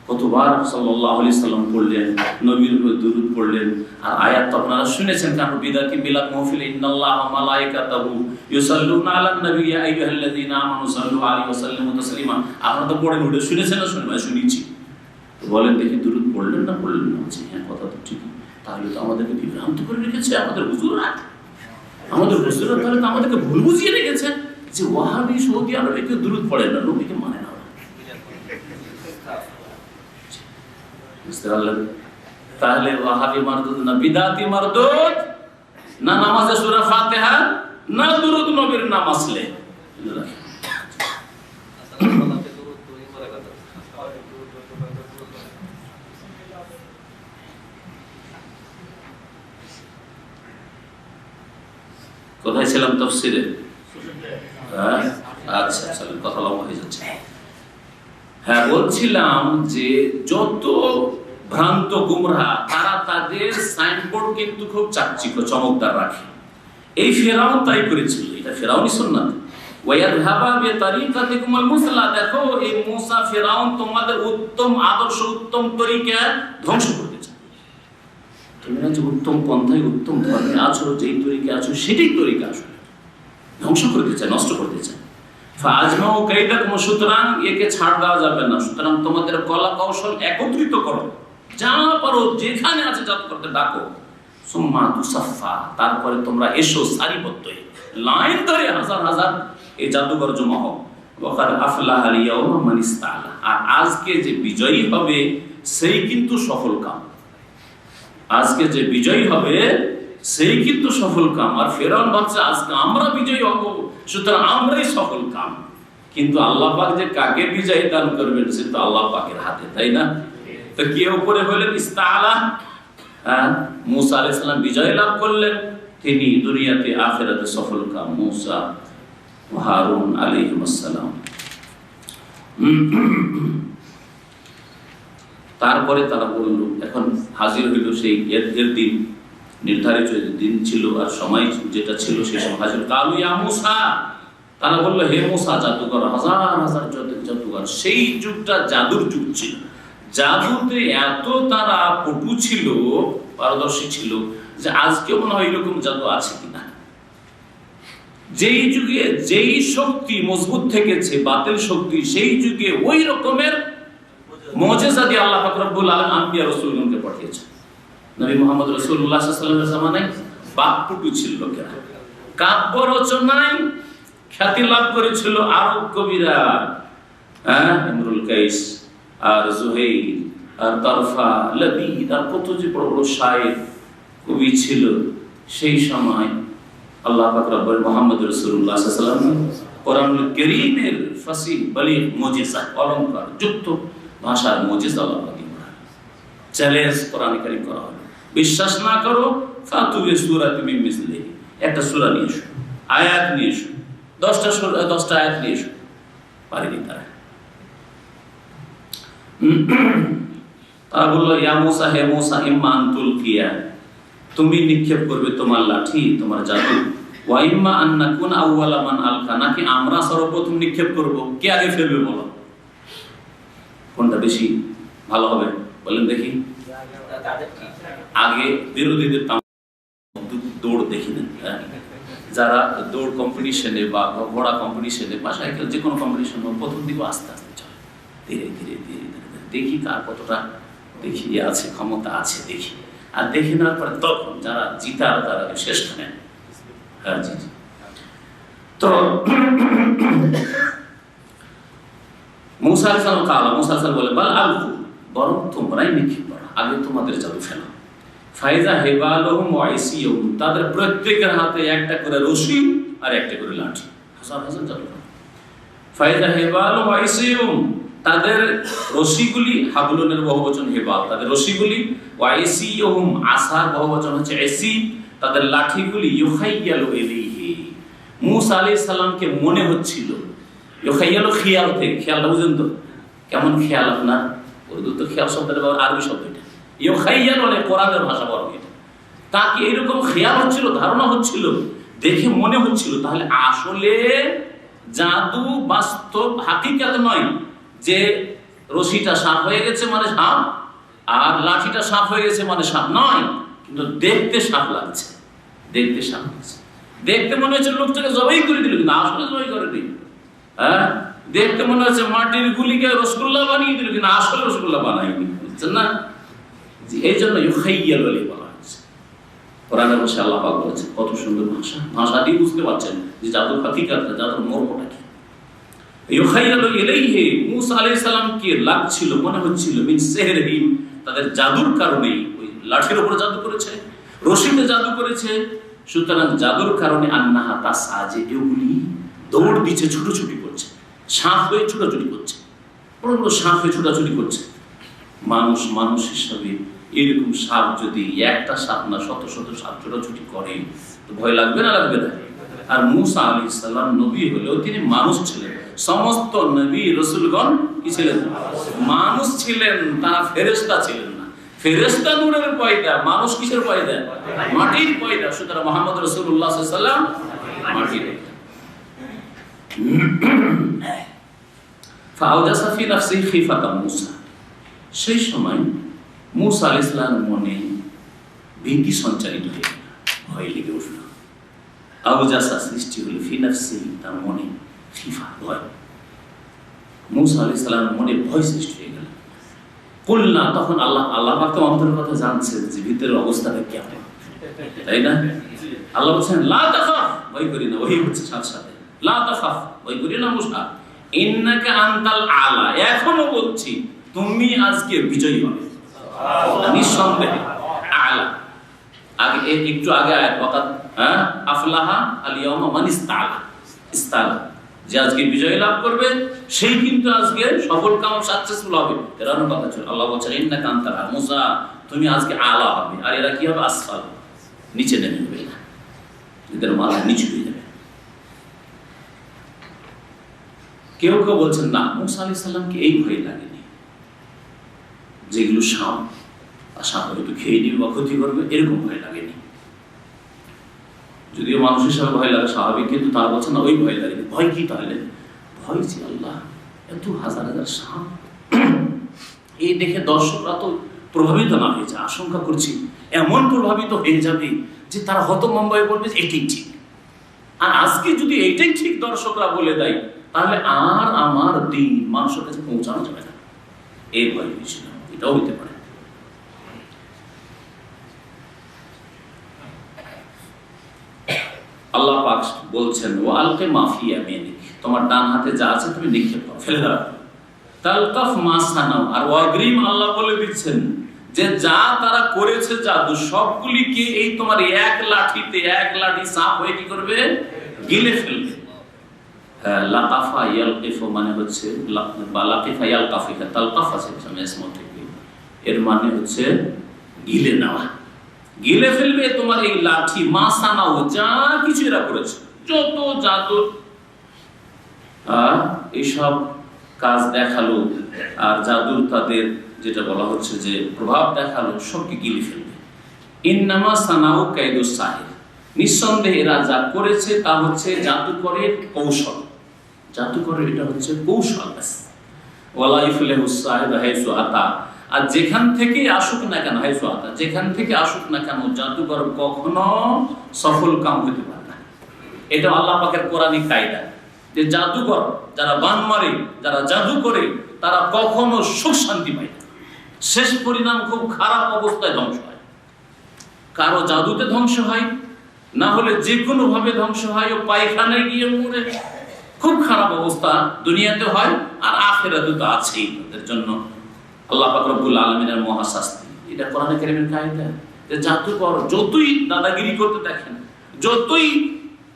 কতবার সাল্লাল্লাহু আলাইহি সাল্লাম পড়লেন, নবীর উপর দুরূদ পড়লেন, আর আয়াত তো আপনারা শুনেছেন, কারণ বিদাতি মিলাদ মাহফিলে ইন্নাল্লাহা ওয়া মালাইকাতাহু ইউসাল্লুনা আলান নবী ইয়া আইয়ুহাল্লাযীনা আমানু সাল্লু আলাইহি ওয়া সাল্লিমু তাসলিমা। আপনারা তো পড়েন, ওটা শুনেছেন না? শুনেছি। তো বলেন দেখি দুরূদ পড়লেন না পড়লেন না? বলছি হ্যাঁ, কথা তো ঠিকই, তাহলে তো আমাদেরকে বিভ্রান্ত করে রেখেছে আমাদের হুজুররা, তাহলে তো আমাদেরকে ভুল বুঝিয়ে রেখেছে যে ওয়াহাবি সৌদি আরবে কেউ দুরূদ পড়ে না, নবীকে মানে না। তাহলে ওয়াহাবি মারদুদ না বিদাতি মারদুদ, না নামাজে সূরা ফাতিহা, না দুরূদ নবীর নাম আসলে। কোথায় ছিলাম? তাফসীরে। আচ্ছা চলেন, কথা লম্বা হয়ে যাচ্ছে। হ্যাঁ, বলছিলাম যে যত ভ্রান্ত গুমরাহ তারা তাদের সাইনবোর্ড কিন্তু খুব চাকচিক্য চমকদার রাখে। এই ফেরাউন তাই করেছিল, এটা ফেরাউনই সুন্নাত। ওয়ায়াযহাবা বিতারিকাতিকুমুল মুসলা, দেখো এই মুসা ফেরাউন তোমাদের উত্তম আদর্শ, উত্তম তরিকা ধ্বংস করতে চায়। তোমরা যে উত্তম পন্থায়, উত্তম ধর্মে আছো, যেই তরিকা আছো সেটাই তরিকা আসলে ধ্বংস করতে চায়, নষ্ট করতে চায়। ফাজমাউ কাইদাকুম, সুতরাং একে ছাড় দেওয়া যাবে না। সুতরাং তোমাদের কলা কৌশল একত্রিত করো, যা পারো যেখানে আছে জাত করতে ডাকো। সুম্মা তুসাফা, তারপরে তোমরা এসো সারিবদ্ধ হয়ে, লাইন ধরে হাজার হাজার এই জাদুঘর জমা হোক। ওয়াকাদ আফলাহাল ইয়াউমা মান ইসতাআলা, আর আজকে যে বিজয়ী হবে সেই কিন্তু সফল কাম। আজকে যে বিজয়ী হবে সেই কিন্তু সফল কাম। আর ফেরাউন ভাবছে আজকে আমরা বিজয়ী হব, সুতরাং আমরাই সফল কাম। কিন্তু আল্লাহ পাক যে কাকে বিজয় দান করবেন সেটা আল্লাহ পাকের হাতে, তাই না? তো কে উপরে হলেন? ইস্তাআলা, মুসা আলাইহিস সালাম বিজয় লাভ করলেন, তিনি দুনিয়াতে আখিরাতে সফলকাম মূসা ও হারুন আলাইহিস সালাম। তারপরে তারা বলল, এখন হাজির হইল সেই এর দিন, নির্ধারিত দিন ছিল আর সময় যেটা ছিল সেই সময় হাজির। কালু ইয়া মূসা, তারা বললো হে মূসা জাদুকর, হাজার হাজার জাদুকর। সেই যুগটা জাদুর যুগ ছিল, জাদুতে এত তারা পটু ছিল, পারদর্শী ছিল যে আজকে মনে হয় এরকম জাদু আছে কিনা। যেই যুগে যেই শক্তি মজবুত থেকেছে, বাতিল শক্তি, সেই যুগে ওই রকমের মুজিজা দিয়ে আল্লাহ পাক রব্বুল আলামিন আম্বিয়া রাসূলগণকে পাঠিয়েছেন। নবী মুহাম্মদ রাসূলুল্লাহ সাল্লাল্লাহু আলাইহি ওয়াসাল্লামের জামানায় বাকপটু ছিল লোকেরা, কাব্য রচনায় খ্যাতি লাভ করেছিল আরব কবিরা, ইমরুল কাইস আর জুহাইর আর তারফা, লাবিদ আর কত যে বড় বড় শায়ের কবি ছিল। সেই সময় আল্লাহ পাক রব্বুল মুহাম্মদ রাসূলুল্লাহ সাল্লাল্লাহু আলাইহি ওয়াসাল্লাম কোরআনুল কারীমের ফাসিহ বলিগ মুজিজা অলংকার যুক্ত ভাষার মুজিজা আল্লাহ পাক চ্যালেঞ্জ কোরআন কারীম করা হলো। বিশ্বাস না করো ফাতু বিসূরাতিন মিন মিসলিহি, একটা সূরা নিয়ে এসো, আয়াত নিয়ে এসো, 10টা আয়াত নিয়ে এসো। পারেনি তারা। তারা বললো ইয়া মূসা, হে মূসা, ইম্মা আন তুলকিয়া, তুমি নিক্ষেপ করবে তোমার লাঠি, তোমার জাদু, ওয়া ইম্মা আন নাকুনা আউওয়ালা মান আলকা, নাকি আমরা সর্বপ্রথম নিক্ষেপ করব। কে আগে ফেলবে বলো, কোনটা বেশি ভালো হবে বলেন দেখি। আগে বিরোধীদের দৌড় দেখি নেন, যারা দৌড় কম্পিটিশনে বা ঘোড়া কম্পিটিশনে বা সাইকেল যে কোনো কম্পিটিশন প্রথম দিকে আস্তে আস্তে চলে, ধীরে ধীরে ধীরে ধীরে দেখি কার কতটা দেখি আছে, ক্ষমতা আছে দেখি। আর দেখে নেওয়ার পরে তখন যারা জিতার তারা শেষ নেন। হ্যাঁ জি। তো মূসা আলাইহিস সালাম কালা, মূসা আলাইহিস সালাম বলে বাল আলকু, বরং তোমরাই নিক্ষেপ করো, আগে তোমাদের জাদু ফেলো। ফাইজা হিবালুহুম ওয়া ইসিয়ুম, তাদের প্রত্যেকের হাতে একটা করে রশি আর একটা করে লাঠি, হাজার হাজার জাদুকর। ফাইজা হিবালুহুম ওয়া ইসিয়ুম, তাদের রশিগুলি, হাবলুনের বহুবচন হিবাল, তাদের রশিগুলি, ওয়া ইসিয়ুম আসার বহুবচন হচ্ছে ইসি, তাদের লাঠিগুলি, ইউখাইয়ালু ইলাইহি, মূসা আলাইহিস সালামকে মনে হচ্ছিল। ইউখাইয়ালু খেয়াল থেকে, খেয়ালটা বুঝেন তো কেমন খেয়াল আপনার, উর্দু তো খেয়াল শব্দটা আরবি শব্দ, এটা ইউখাইয়ালু মানে কোরআনের ভাষা বড়, এটা তাকে এরকম খেয়াল হচ্ছিল, ধারণা হচ্ছিল, দেখে মনে হচ্ছিল তাহলে আসলে জাদু বাস্তব হাকিকাত নয় যে রশিটা সাপ হয়ে গেছে মানে সাপ আর লাঠিটা সাপ হয়ে গেছে মানে সাপ নয়, কিন্তু দেখতে সাপ লাগছে, দেখতে সাপ লাগছে, দেখতে মনে হচ্ছে লোকটাকে জবাই করে দিল, কিন্তু আসলে জবাই করেনি। হ্যাঁ, দেখতে মনে হচ্ছে মাটির গুলিকে রসগোল্লা বানিয়ে দিল, কিন্তু আসলে রসগোল্লা বানায়নি, বুঝছেন না? এই জন্য ইউখাইয়ালু ইলাইহি বলা হয়েছে। কোরআনের ভাষায় আল্লাহ পাক বলেছেন, কত সুন্দর ভাষা, ভাষা দিয়ে বুঝতে পারছেন যে জাদুর হাকিকাত, জাদুর মর্মটা কি। ইউখাইয়ালু ইলাইহি, মূসা আলাইহিস সালামকে লাগছিল, মনে হচ্ছিল, মিন সিহরিহিম, তাদের জাদুর কারণে, ওই লাঠির উপর জাদু করেছে, রশিতে জাদু করেছে, সুতরাং জাদুর কারণে আন্নাহা তাসা, যে এগুলি দৌড় দিচ্ছে, ছুটোছুটি করছে, সাপ হয়ে ছুটাছুটি করছে, বড় বড় সাপ হয়ে ছুটাছুটি করছে। মানুষ মানুষ হিসাবে এরকম সাপ যদি একটা সাপ না শত শত সাপ ছোটাছুটি করে তো ভয় লাগবে না, লাগবে না? আর মূসা আলাইহিস সালাম নবী হলেও তিনি মানুষ ছিলেন, সমস্ত নবী রাসূলগণ কি ছিলেন? মানুষ ছিলেন, তারা ফেরেশতা ছিলেন না। ফেরেশতা নূরের পয়দা, মানুষ কিসের পয়দা? মাটির পয়দা। সুতরাং মুহাম্মদ রাসূলুল্লাহ সাল্লাল্লাহু আলাইহি ওয়াসাল্লাম মাটির। ফাআওজাসা ফি নাফসিহি খিফাতাম মূসা, সেই সময় মূসা আলাইহিস সালামের মনে ভীতি সঞ্চারিত হয়ে গেল, ভয় লেগে উঠল। আওজাসা সৃষ্টি হলো, ফি নাফসিহি, তার মনে, খিফা ভয়, মূসা আলাইহিস সালামের মনে ভয় সৃষ্টি হয়ে গেল। কুলনা, তখন আল্লাহ পাক তো আমাদের কথা জানছেন যে ভিতরের অবস্থাটা কেমন, তাই না? আল্লাহ বলছেন লা তাখাফ, ভয় করি না, ওই হচ্ছে সাথে সাথে লা তাখাফ, ভয় করি না মূসা, ইন্নাকা আনতাল আলা, এখনো বলছি তুমি আজকে বিজয়ী হবে নিঃসন্দেহে। আলা, আগে একটু আগে আয়াত কথা, আফলাহা আল ইয়াউমা মান ইস্তালা, ইস্তালা, যে আজকে বিজয় লাভ করবে সেই কিন্তু আজকে সফল কাম সাকসেসফুল হবে, এরানো কথা ছিল। আল্লাহ বলছেন ইন্নাকা আনতাল আলা, মূসা তুমি আজকে আলা হবে, আর এরা কি হবে? আসফাল, নিচে নেমে যাবে। এদের মাথা নিচু হয়ে যাবে। কেউ কেউ বলছেন না, মুসা আলাইহিস সালামকে এই ভয় লাগেনি, যেগুলো সাপ, আর সাপ হয়তো খেয়ে নিবে বা ক্ষতি করবে, এরকম ভয় লাগেনি। যদিও মানুষ হিসাবে ভয় লাগে স্বাভাবিক, কিন্তু তারা বলছে না ওই ভয় লাগেনি। ভয় কি তাহলে? ভয় যে আল্লাহ এত হাজার হাজার সাপ, এই দেখে দর্শকরা তো প্রভাবিত না হয়েছে, আশঙ্কা করছি এমন প্রভাবিত হয়ে যাবে যে তারা হতভম্ব হয়ে বলবে এটাই ঠিক। আর আজকে যদি এইটাই ঠিক দর্শকরা বলে দেয়, তাহলে আর আমার দিন মানুষের কাছে পৌঁছানো যাবে না, এই ভয় হয়েছিল। এটাও হইতে পারে। আল্লাহ পাক বলছেন ওয়ালকে মাফিয়া ইয়ামিনিক, তোমার ডান হাতে যা আছে তুমি নিক্ষেপ করো, ফেলে দাও। তালকাফ মা সানাউ, আর অগ্রিম আল্লাহ বলে দিচ্ছেন যে যা তারা করেছে জাদু সবগুলিকে এই তোমার এক লাঠিতে, এক লাঠি সাপ হয়ে কি করবে? গিলে ফেলবে। লাকাফা ইয়ালকিফু মানে হচ্ছে বা লাকিফা ইয়ালকাফিকা, তালকাফা থেকে, এর মানে হচ্ছে গিলে নেওয়া, গিলে ফেলবে তোমার এই লাঠি। মা সানাউ, যা কিছু এরা করেছে, যত জাদু এইসব কাজ দেখালো আর জাদুর তাদের যেটা বলা হচ্ছে যে প্রভাব দেখালো, সবকে গিলে ফেলবে। ইন্নামা সানাউ কাইদুস সাহির, নিঃসন্দেহে এরা যা করেছে তা হচ্ছে জাদুকরের কৌশল। জাদুকরের এটা হচ্ছে কৌশল। ওয়ালা ইফলিহুস সাহির হাইসু আতা, আর যেখান থেকে আসুক না কেন, হাইসু আতা, যেখান থেকে আসুক না কেন, জাদুকর কখনো সফল কাম হতে পারে না। এটা আল্লাহ পাকের কোরআনিক কায়দা যে জাদুকর যারা বান মারে, যারা জাদু করে, তারা কখনো সুখ শান্তি পায় না। শেষ পরিণাম খুব খারাপ অবস্থায় ধ্বংস হয়। কারো জাদুতে ধ্বংস হয়, না হলে যে কোনো ভাবে ধ্বংস হয়, ও পায়খানায় গিয়ে মরে, খুব খারাপ অবস্থা দুনিয়াতে হয়, আর আখিরাতে তো আছেই তাদের জন্য আল্লাহ পাক রব্বুল আলামিনের মহাশাস্তি। এটা কোরআনে কারীমের কায়দা যে জাদুকর যতই দাদাগিরি করতে দেখেন, যতই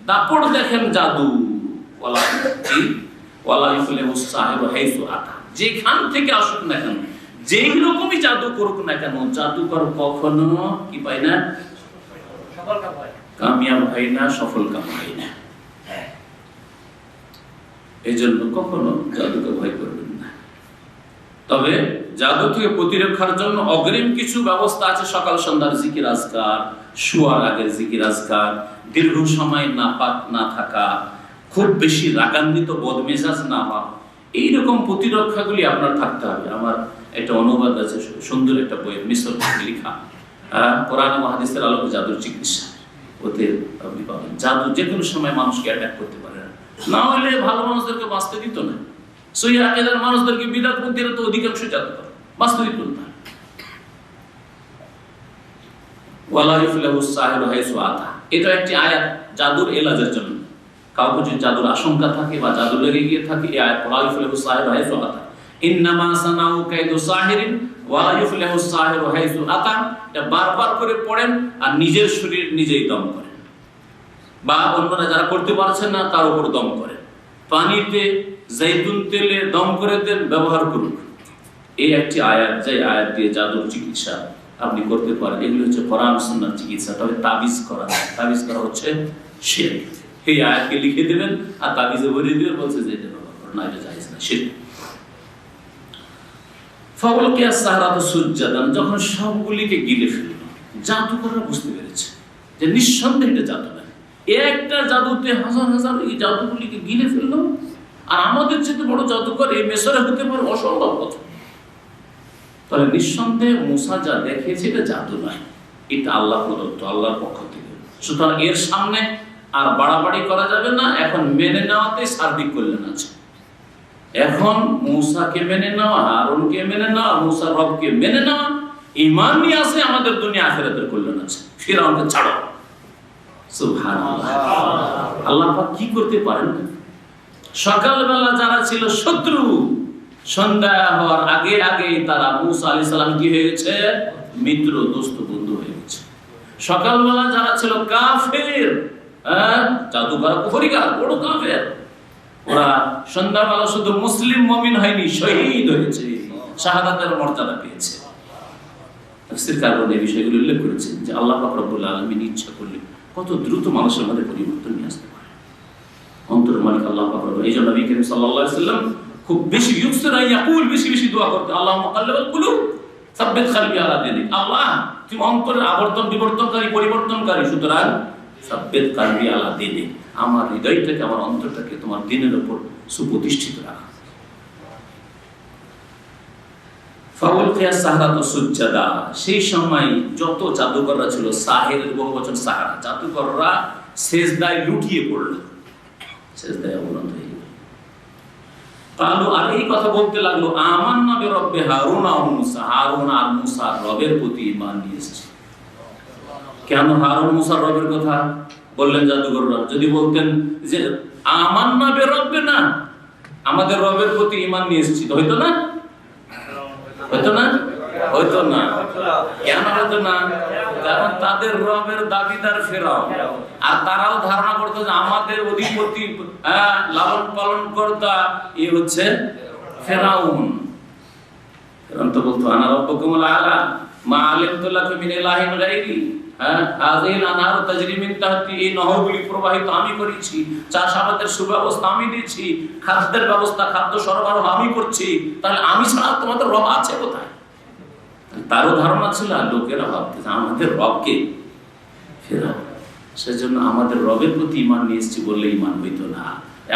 দাপড় দেখেন জাদু, যেখান থেকে আসুক না কেন, যেই রকমই জাদু করুক না কেন, জাদুকর কখনো কি পায় না? কামিয়াব হয় না, সফল কাম হয় না। এই জন্য কখনো জাদুকে ভয় করবেন না। তবে জাদু থেকে প্রতিরক্ষার জন্য অগ্রিম কিছু ব্যবস্থা আছে। সকাল সন্ধ্যার জিকির আজকার, শোয়ার আগের জিকির আজকার, দীর্ঘ সময় নাপাক না থাকা, খুব বেশি রাগান্বিত বদমেজাজ না হওয়া, এইরকম প্রতিরক্ষাগুলি আপনার থাকতে হবে। আমার একটা অনুবাদ আছে, সুন্দর একটা বই, মিশর থেকে লেখা, কোরআন ও হাদিসের আলোকে জাদুর চিকিৎসা। ওতে আপনি পাবেন জাদু যে কোনো সময় মানুষকে অ্যাটাক করতে পারে না হলে ভালো মানুষদেরকে বাঁচতে দিত না। সহিহ আকীদার মানুষদেরকে বিদআতপন্থীরা তো অধিকাংশ জাদু করে, বাঁচতে দিত না। ওয়ালা ইফলিহুস সাহিরু হাইসু আতা, এটা একটি আয়াত জাদুর এলাজের জন্য। কাউকে যদি জাদুর আশঙ্কা থাকে বা জাদু লেগে গিয়ে থাকে, এই আয়াত ওয়ালা ইফলিহুস সাহিরু হাইসু আতা, ইন্নামা সানাউ কাইদু সাহিরিন ওয়ালা ইফলিহুস সাহিরু হাইসু আতা, এটা বারবার করে পড়েন আর নিজের শরীর নিজেই দম করেন, বা অন্যরা যারা করতে পারছেন না তার উপর দম করেন। পানিতে জৈতুন তেলে দম করে দেন, ব্যবহার করুন। এই একটি আয়াত, যে আয়াত দিয়ে জাদুর চিকিৎসা আপনি করতে পারেন। এগুলো হচ্ছে কোরআন সুন্নাহর চিকিৎসা। তবে তাবিজ করা, তাবিজ করা হচ্ছে শিরক। এই আয়াতকে লিখে দেবেন আর তাবিজে ভরে দিবেন, বলছে যে এটা ব্যবহার করুন, না, এটা জায়েজ না, শিরক। ফাউলকিয়া সাহরাতু সুজ্জাদান, যখন সবগুলিকে গিলে ফেলল, জাদুকররা বুঝতে পেরেছে যে নিঃসন্দেহে এটা জাদু না। একটা জাদুতে হাজার হাজার এই জাদুগুলিকে গিলে ফেললো, আর আমাদের চেয়ে বড় জাদুকর এই মিশরে হতে পারে, অসম্ভব কথা। তাহলে নিঃসন্দেহে মুসা যা দেখিয়েছে এটা জাদু নয়, এটা আল্লাহ প্রদত্ত, আল্লাহর পক্ষ থেকে। সুতরাং এর সামনে আর বাড়াবাড়ি করা যাবে না। এখন মেনে নেওয়াতে সার্বিক কল্যাণ আছে। এখন মুসাকে মেনে নেওয়া, হারুনকে মেনে নেওয়া, মুসার রবকে মেনে নেওয়া, ঈমান নিয়ে আসে, আমাদের দুনিয়া আখিরাতের কল্যাণ আছে। ফিরআউনকে ছাড়ো। সুবহানাল্লাহ। আল্লাহ পাক কি করতে পারেন? সকালবেলা যারা ছিল শত্রু, সন্ধ্যা হওয়ার আগে আগে তারা মুসা আলাইহিস সালাম কি হয়ে গেছে? মিত্র, দোস্ত, বন্ধু হয়ে গেছে। সকালবেলা যারা ছিল কাফের, জাদুকর, কুফরিকার, বড় কাফের, ওরা সন্ধ্যাবেলা শুধু মুসলিম মুমিন হয়নি, শহীদ হয়েছে, শাহাদাতের মর্যাদা পেয়েছে। তাফসীর কারণ এই বিষয়গুলো উল্লেখ করেছেন যে আল্লাহ পাক রব্বুল আলামিন ইচ্ছা করলে কত দ্রুত মানুষের মধ্যে পরিবর্তন নিয়ে আসতে পারে। অন্তরের মালিক আল্লাহ পাক। এই জন্য নবী করিম সাল্লাল্লাহু আলাইহি ওয়াসাল্লাম খুব বেশি ইউকসিরা ইয়াকুল, বেশি বেশি দোয়া করতেন, আল্লাহুম্মা মুকাল্লিবাল কুলুব সাব্বিত কলবি আলা দীনিক। আল্লাহ তুমি অন্তরের আবর্তন বিবর্তনকারী, পরিবর্তনকারী, সুতরাং সাব্বিত কলবি আলা দীনিক, আমার হৃদয়টাকে, আমার অন্তরটাকে তোমার দ্বীনের উপর সুপ্রতিষ্ঠিত রাখো। ফাউলকিয়া সাহরাতু সুজ্জাদা, সেই সময় যত জাদুকররা ছিল, সাহিরের বহুবচন সাহারা, জাদুকররা সেজদায় লুটিয়ে পড়ল, সেজদায় অবনত হয়ে গেল। কালু, আর এই কথা বলতে লাগলো, আমান্না বিরব্বি হারুন ওয়া মুসা, হারুন আর মুসার রবের প্রতি ঈমান নিয়ে এসেছে। কেন হারুন মুসার রবের কথা বললেন জাদুকররা? যদি বলতেন যে আমান্না বিরব্বিনা, আমাদের রবের প্রতি ঈমান নিয়ে এসেছি, তো হইতো না? হইতো না? হইতো না। কেন হইতো না? কারণ তাদের রবের দাবিদার ফেরাউন, আর তারাও ধারণা করতো যে আমাদের অধিপতি, লালন পালন কর্তা এই হচ্ছে ফেরাউন। ফেরাউন তো বলতো আনা রাব্বুকুমুল আলা মা আলিমতু লাকুম মিন ইলাহিন গায়রি, হাযিহিল আনহারু তাজরি মিন তাহতি, এই নহরগুলি প্রবাহিত আমি করেছি, চাষাবাদের সুব্যবস্থা আমি দিয়েছি, খাদ্যের ব্যবস্থা, খাদ্য সরবরাহ আমি করছি, তাহলে আমি ছাড়া তোমাদের রব আছে কোথায়? তারও ধারণা ছিল, আর লোকেরা ভাবতে আমাদের রবকে ফেরাও, সেজন্য আমাদের রবের প্রতি ঈমান নিয়ে এসেছি বললে ঈমান হইতো না।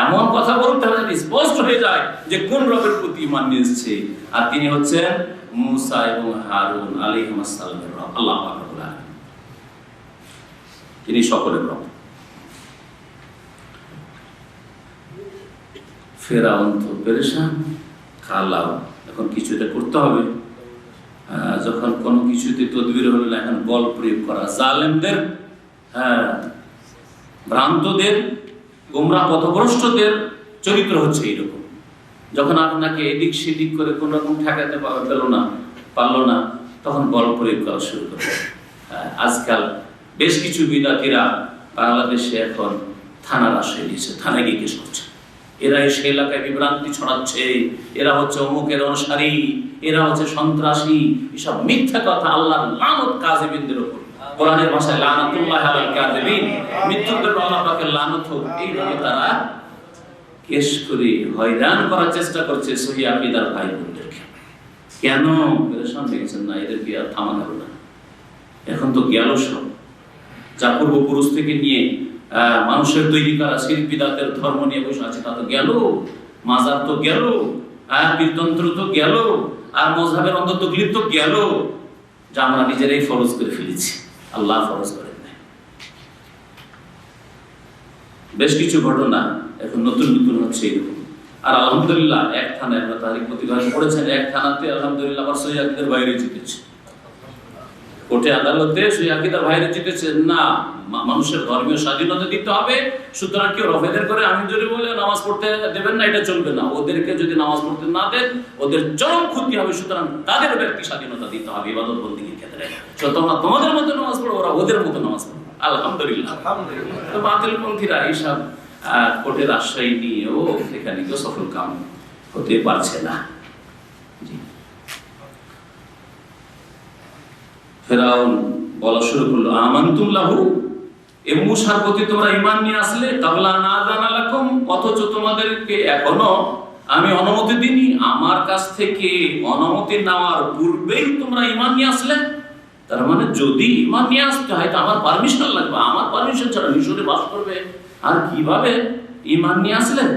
এমন কথা বলতে হবে স্পষ্ট হয়ে যায় যে কোন রবের প্রতি ঈমান নিয়ে এসেছে, আর তিনি হচ্ছেন মুসা এবং হারুন আলাইহিস সালামের রব, আল্লাহ পাক রব্বুল আলামিন, তিনি সকলের রব। ফেরাউন তো পেরেশান, খালাও এখন কিছু এটা করতে হবে। যখন কোনো কিছুতে তদবির হলো না, এখন বল প্রয়োগ করা, জালেমদের, ভ্রান্তদের, গোমরা পথভ্রষ্টদের চরিত্র হচ্ছে এইরকম। যখন আপনাকে এদিক সেদিক করে কোন রকম ঠেকাতে পারলো না, তখন বল প্রয়োগ করা শুরু করে। আজকাল বেশ কিছু বিদাতিরা বাংলাদেশে এখন থানার আশ্রয় নিয়েছে, থানায় গিয়ে কেস করছে। এরা এসে এলাকায় বিভ্রান্তি ছড়াচ্ছে, এরা হচ্ছে অমুকের অনুসারী, এরা হচ্ছে সন্ত্রাসী, এসব মিথ্যা কথা। আল্লাহর লানত কাযিবিনদের উপর, কোরআনের ভাষায় লানাতুল্লাহি আলাল কাযিবিন, মিথ্যুকদের আল্লাহ পাকের লানত হোক। এইভাবে তারা কেস করে হয়রান করার চেষ্টা করছে সহিহ আকীদার ভাই বোনদেরকে। কেন পেরেশান হয়ে গেছেন না? এদেরকে আর থামা গেল না। এখন তো গেল সব, যা পূর্বপুরুষ থেকে নিয়ে মানুষের তৈরি করা শিরক বিদআতের ধর্ম নিয়ে বসে আছে, তা তো গেল, মাজার তো গেল, কীর্তন্ত্র তো গেল, আর মযহাবের অন্তর্দখল তো গেল, যা আমরা নিজেরাই ফরজ করে ফেলেছি, আল্লাহ ফরজ করেন নাই। বেশ কিছু ঘটনা এখন নতুন নতুন হচ্ছে এরকম। আর আলহামদুলিল্লাহ এক থানায়, আমরা তারিখ প্রতিবাদ করেছেন, এক থানাতে আলহামদুলিল্লাহ আমার সহিহ আকীদার বাইরে জিতেছে, কোর্টে আদালতে সহিহ আকীদার বাইরে জিতেছে। না, মানুষের ধর্মীয় স্বাধীনতা দিতে হবে, সুতরাং কেউ রফেদের করে আমি যদি বলে নামাজ পড়তে দেবেন না, এটা চলবে না। ওদেরকে যদি নামাজ পড়তে না দেন, ওদের চরম ক্ষতি হবে, সুতরাং তাদের ব্যক্তি স্বাধীনতা দিতে হবে ইবাদত বন্দেগীর ক্ষেত্রে। তোমরা তোমাদের মতো নামাজ পড়ো, ওরা ওদের মতো নামাজ পড়ো। আলহামদুলিল্লাহ। তো বাতিলপন্থীরা এইসব কোর্টের আশ্রয় নিয়েও সেখানে কেউ সফল কাম হতে পারছে না। ফেরাউন বলা শুরু করলো, আমানতুম লাহু, এ মূসার প্রতি তোমরা ঈমান নিয়ে আসলে, কাবলা না জানা লাকুম, অথচ তোমাদেরকে এখনো আমি অনুমতি দিইনি, আমার কাছ থেকে অনুমতি নেওয়ার পূর্বেই তোমরা ঈমান নিয়ে আসলে। তার মানে যদি ঈমান নিয়ে আসতে হয় তো আমার পারমিশন লাগবে, আমার পারমিশন ছাড়া মিশরে বাস করবে, আর কিভাবে ঈমান নিয়ে আসলেন?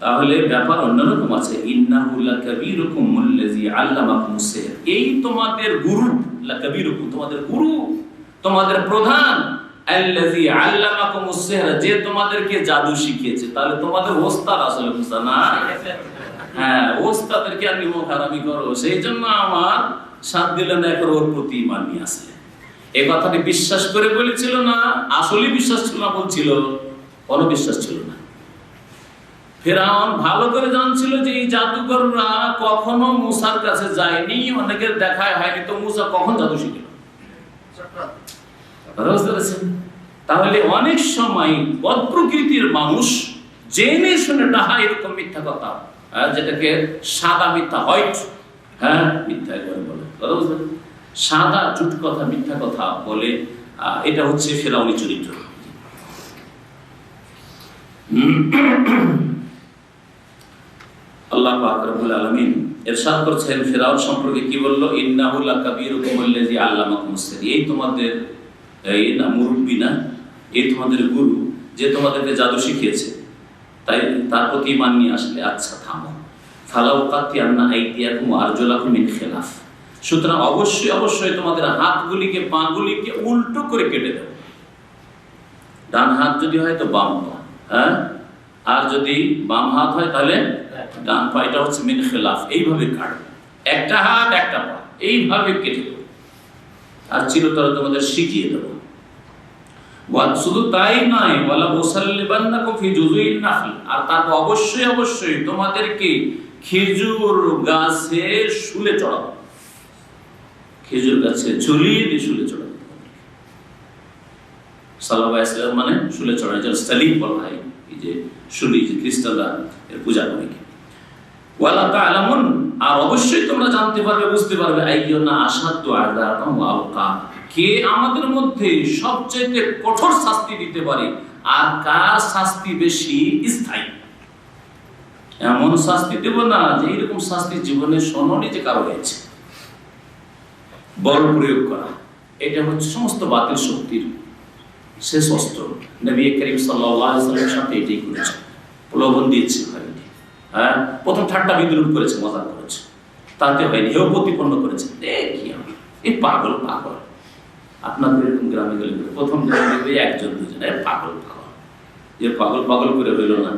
তাহলে ব্যাপার অন্যরকম আছে। ইন্নাহু লাকাবীরুকুম আল্লাযী আল্লামাকুমুস সিহর, এই তোমাদের গুরু, লাকাবীরুকুম তোমাদের গুরু, তোমাদের প্রধান, আল্লাযী আল্লামাকুমুস সিহর, যে তোমাদেরকে জাদু শিখিয়েছে। তাহলে তোমাদের ওস্তাদ আসলে মুসা না? হ্যাঁ, ওস্তাদেরকে আর নিমক হারামি করো, সেই জন্য আমার সাথ দিলে না, এখন ওর প্রতি ঈমান নিয়ে আসলে। এই কথাটি বিশ্বাস করে বলেছিল না, আসলে বিশ্বাস ছিল না বলছিল, কোনো বিশ্বাস ছিল না। ফেরাউন ভালো করে জানছিল যে এই জাদুকররা কখনো মুসার কাছে যায়নি, অনেকের দেখায় হয়নি, তো মুসা কখন জাদু শিখল? তাহলে অনেক সময় বদ প্রকৃতির মানুষ জেনে শুনে ডাহা এরকম মিথ্যা কথা, যেটাকে সাদা মিথ্যা, হোয়াইট, মিথ্যা বলে, সাদা জুট কথা, মিথ্যা কথা বলে এটা হচ্ছে ফেরাউনি চরিত্র। আল্লাহ পাক রব্বুল আলামিন ইরশাদ করছেন ফেরাউন সম্পর্কে কি বলল, ইন্নাহু লাকাবীরুকুম আল্লাযী আল্লামাকুমুস সিহর, এই তোমাদের মুরব্বী না, এই তোমাদের গুরু যে তোমাদেরকে জাদু শিখিয়েছে, তাই তার প্রতি ঈমান নিয়ে আসলে আচ্ছা থামো। ফালাউ কাতিয়ান্না আইদিয়াকুম ওয়া আরজুলাকুম মিন খিলাফ, সুতরাং অবশ্যই অবশ্যই তোমাদের হাতগুলিকে পাগুলিকে উল্টো করে কেটে দেব। ডান হাত যদি হয় তো বাম পা, হ্যাঁ, আর যদি বাম হাত হয় তাহলে ডান পা। এটা হচ্ছে মিন খিলাফ, এইভাবে কাটবে, একটা হাত একটা পা এইভাবে কেটে দেবো আর চিরতরে তোমাদের শিখিয়ে দেবো। শুধু তাই নয়, ওয়ালা মুসাল্লিবান্নাকুম ফি জুযুইন নাখল, আর তারপর অবশ্যই অবশ্যই তোমাদেরকে খেজুর গাছে শুলে চড়াবো, খেজুর গাছে ঝুলিয়ে দিয়ে শুলে চড়াবো। সালাবা ইসলাম মানে শুলে চড়ানো, যেন সালিম বলা হয়, এই যে শুলি যে খ্রিস্টানরা এর পূজা করে। ওয়ালা তা'লামুন, আর অবশ্যই তোমরা জানতে পারবে, বুঝতে পারবে, আইয়ুনা আশাদ্দু আযাবান ওয়া আবকা, কে আমাদের মধ্যে সবচেয়ে কঠোর শাস্তি দিতে পারে আর কার শাস্তি বেশি স্থায়ী। এমন শাস্তি দেব না যে এরকম শাস্তি জীবনে শোনোনি যে কারো হয়েছে। বল প্রয়োগ করা, এটা হচ্ছে সমস্ত বাতিল শক্তির শেষ অস্ত্র। নবী করিম সাল্লাল্লাহু আলাইহি ওয়াসাল্লামের সাথে এটাই করেছে, প্রলোভন দিয়েছে। হ্যাঁ, প্রথম ঠাট্টা বিদ্রুপ করেছে, মজা করেছে, তাতে হয়নি, হেও প্রতিপন্ন করেছে, এই পাগল পাগল। আপনাদের এরকম গ্রামে গেলে প্রথম একজন দুজন পাগল পাগল, যে পাগল পাগল করে হইল না,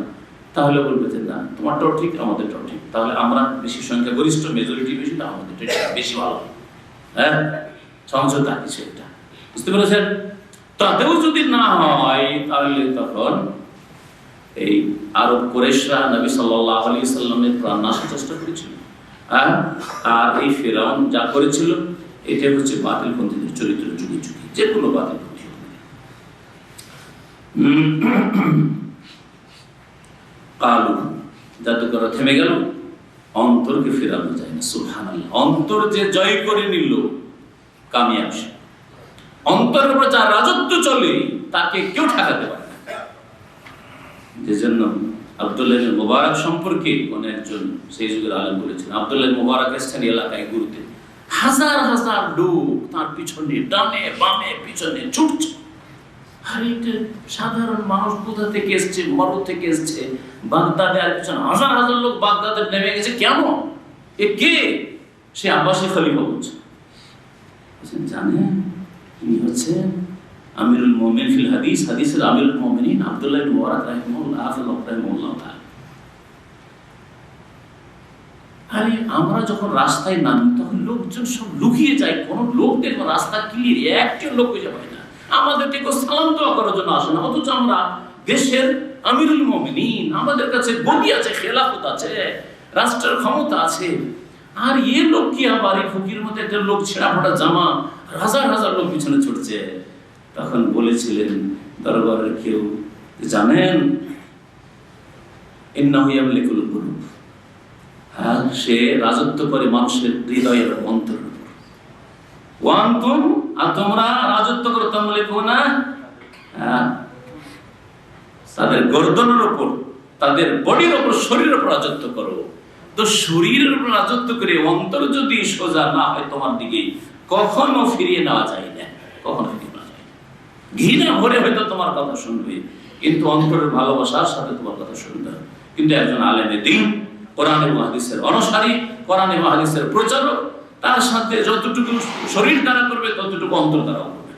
তাহলে বলবে যে না তোমারটাও ঠিক আমাদেরটাও ঠিক, তাহলে আমরা বেশি সংখ্যা গরিষ্ঠ, মেজরিটি বেশি, না আমাদের বেশি ভালো। হ্যাঁ, সমঝোতা কিছু একটা, বুঝতে পেরেছেন? তাতেও যদি না হয় তাহলে তখন এই আরব কুরাইশরা নবী সাল্লাল্লাহু আলাইহি সাল্লামের প্রাণ নাশের চেষ্টা করেছিল। হ্যাঁ, আর এই ফেরাউন যা করেছিল এটা হচ্ছে বাতিলপন্থীদের চরিত্র, যুগে যুগে যে কোনো বাতিলপন্থী। কালু, জাদুকররা থেমে গেল, অন্তরকে ফেরানো যায় না। সুবহানাল্লাহ, অন্তর যে জয় করে নিল কামিয়াব। অন্তরের উপর যার রাজত্ব চলে তাকে কেউ ঠেকাতে পারে না। যে জন্য আব্দুল্লাহ ইবনে মুবারক সম্পর্কে অনেকজন সেই যুগের আলেম বলেছেন, আব্দুল্লাহ ইবনে মুবারক এসেছেন এলাকায় ঘুরতে, হাজার হাজার লোক তার পিছনে ডানে বামে পিছনে ছুটছে। আর এটা সাধারণ মানুষ কোথা থেকে এসছে, মরু থেকে এসছে, বাগদাদে, আর পিছনে হাজার হাজার লোক বাগদাদে নেমে গেছে। কেন? এ কে? সে আব্বাসী খলিফা বলছে। জানেন তিনি হচ্ছেন আমিরুল মুমিনিন ফিল হাদিস, হাদিসের আমিরুল মুমিনিন আব্দুল্লাহ ইবনে মুবারক রাহিমাহুল্লাহ তাআলা। আরে আমরা যখন রাস্তায় নামি তখন লোকজন সব লুকিয়ে যায়, কোন লোক দেখো রাস্তা ক্লিয়ার, একজন লোক খুঁজে পাই না, আমাদেরকে কেউ সালাম দোয়া করার জন্য আসে না, অথচ আমরা দেশের আমিরুল মুমিনিন, আমাদের কাছে গদি আছে, খেলাফত আছে, রাষ্ট্রের ক্ষমতা আছে। আর এ লোক কি আবার এই ফকির মতো একটা লোক ছেঁড়া ফাটা জামা, হাজার হাজার লোক পিছনে ছুটছে। তখন বলেছিলেন দরবারের কেউ, জানেন ইন্নাহু ইয়ামলিকুল কুলুব, হ্যাঁ, সে রাজত্ব করে মানুষের হৃদয়ের অন্তরের উপর। ওয়ান্তুম, আর তোমরা রাজত্ব করো তামলিকুনা, হ্যাঁ, তাদের গর্দনের উপর, তাদের বডির উপর, শরীরের উপর রাজত্ব করো। তো শরীরের উপর রাজত্ব করে অন্তর যদি সোজা না হয় তোমার দিকে, কখনো ফিরিয়ে নেওয়া যায় না, কখনো ফিরিয়ে নেওয়া যায় না। ঘৃণা ভরে হয়তো তোমার কথা শুনবে, কিন্তু অন্তরের ভালোবাসার সাথে তোমার কথা শুনবে না। কিন্তু একজন আলেমে দ্বীন, কোরআন এবং হাদিসের অনুসারী, কোরআন এবং হাদিসের প্রচারক, তার সাথে যতটুকু শরীর দ্বারা করবে ততটুকু অন্তর দ্বারাও করবে।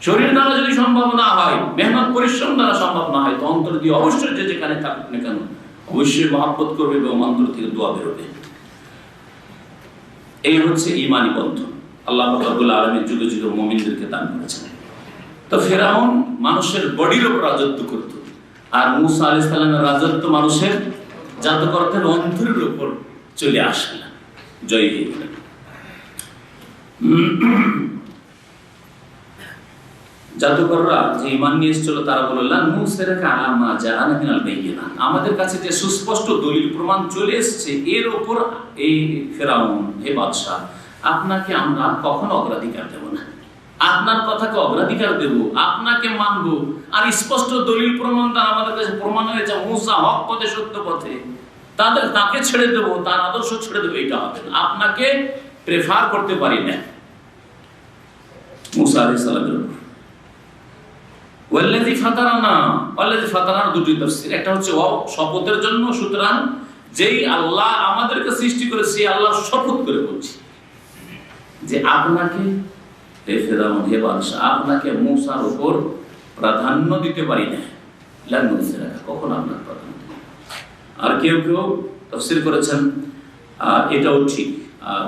শরীর দ্বারা যদি সম্ভব না হয়, মেহনত পরিশ্রম দ্বারা সম্ভব না হয়, তো অন্তর দিয়ে অবশ্যই যে যেখানে থাকুক না কেন অবশ্যই মহব্বত করবে এবং অন্তর থেকে দোয়া বেরোবে। এই হচ্ছে ঈমানি বন্ধন আল্লাহ রাব্বুল আলামিন যুগে যুগে মুমিনদেরকে দান করেছেন। তো ফেরাউন মানুষের বডির উপর রাজত্ব করত, আর মূসা আলাইহিস সালামের রাজত্ব মানুষের জাদুকরদের অন্তরের উপর চলে আসে, জয় হয়ে গেলেন। জাদুকররা যে ঈমান নিয়ে এসেছিল তারা বললেন মুসিরাকা আলামা জাআনা মিনাল বাইয়িনাত, আমাদের কাছে যে সুস্পষ্ট দলিল প্রমাণ চলে এসেছে এর উপর এই ফেরাউন, হে বাদশা, আপনাকে আমরা কখনো অগ্রাধিকার দেব না। আপনার কথাকে অগ্রাধিকার দেব, আপনাকে মানবো। আর স্পষ্ট দলিল প্রমাণ দ্বারা আমাদের কাছে প্রমাণ হয়েছে মুসা হক পথে সত্য পথে, তাকে ছেড়ে দেবো, তার আদর্শ ছেড়ে দেবো, এটা হবে না। আপনাকে প্রেফার করতে পারি না মুসা আলাইহিস সালামের উপর। ওয়াল্লাযী ফাতারানা, ওয়াল্লাযী ফাতারানা দুটি তাফসীর, একটা হচ্ছে শপথের জন্য, সুতরাং যেই আল্লাহ আমাদেরকে সৃষ্টি করে সেই আল্লাহর শপথ করে বলছি যে আপনাকে, হে ফেরাউন, হে বাদশা, আপনাকে মুসার উপর প্রাধান্য দিতে পারি না, কখন আপনার প্রাধান্য। আর কেউ কেউ তাফসীর করেছেন এটাও ঠিক,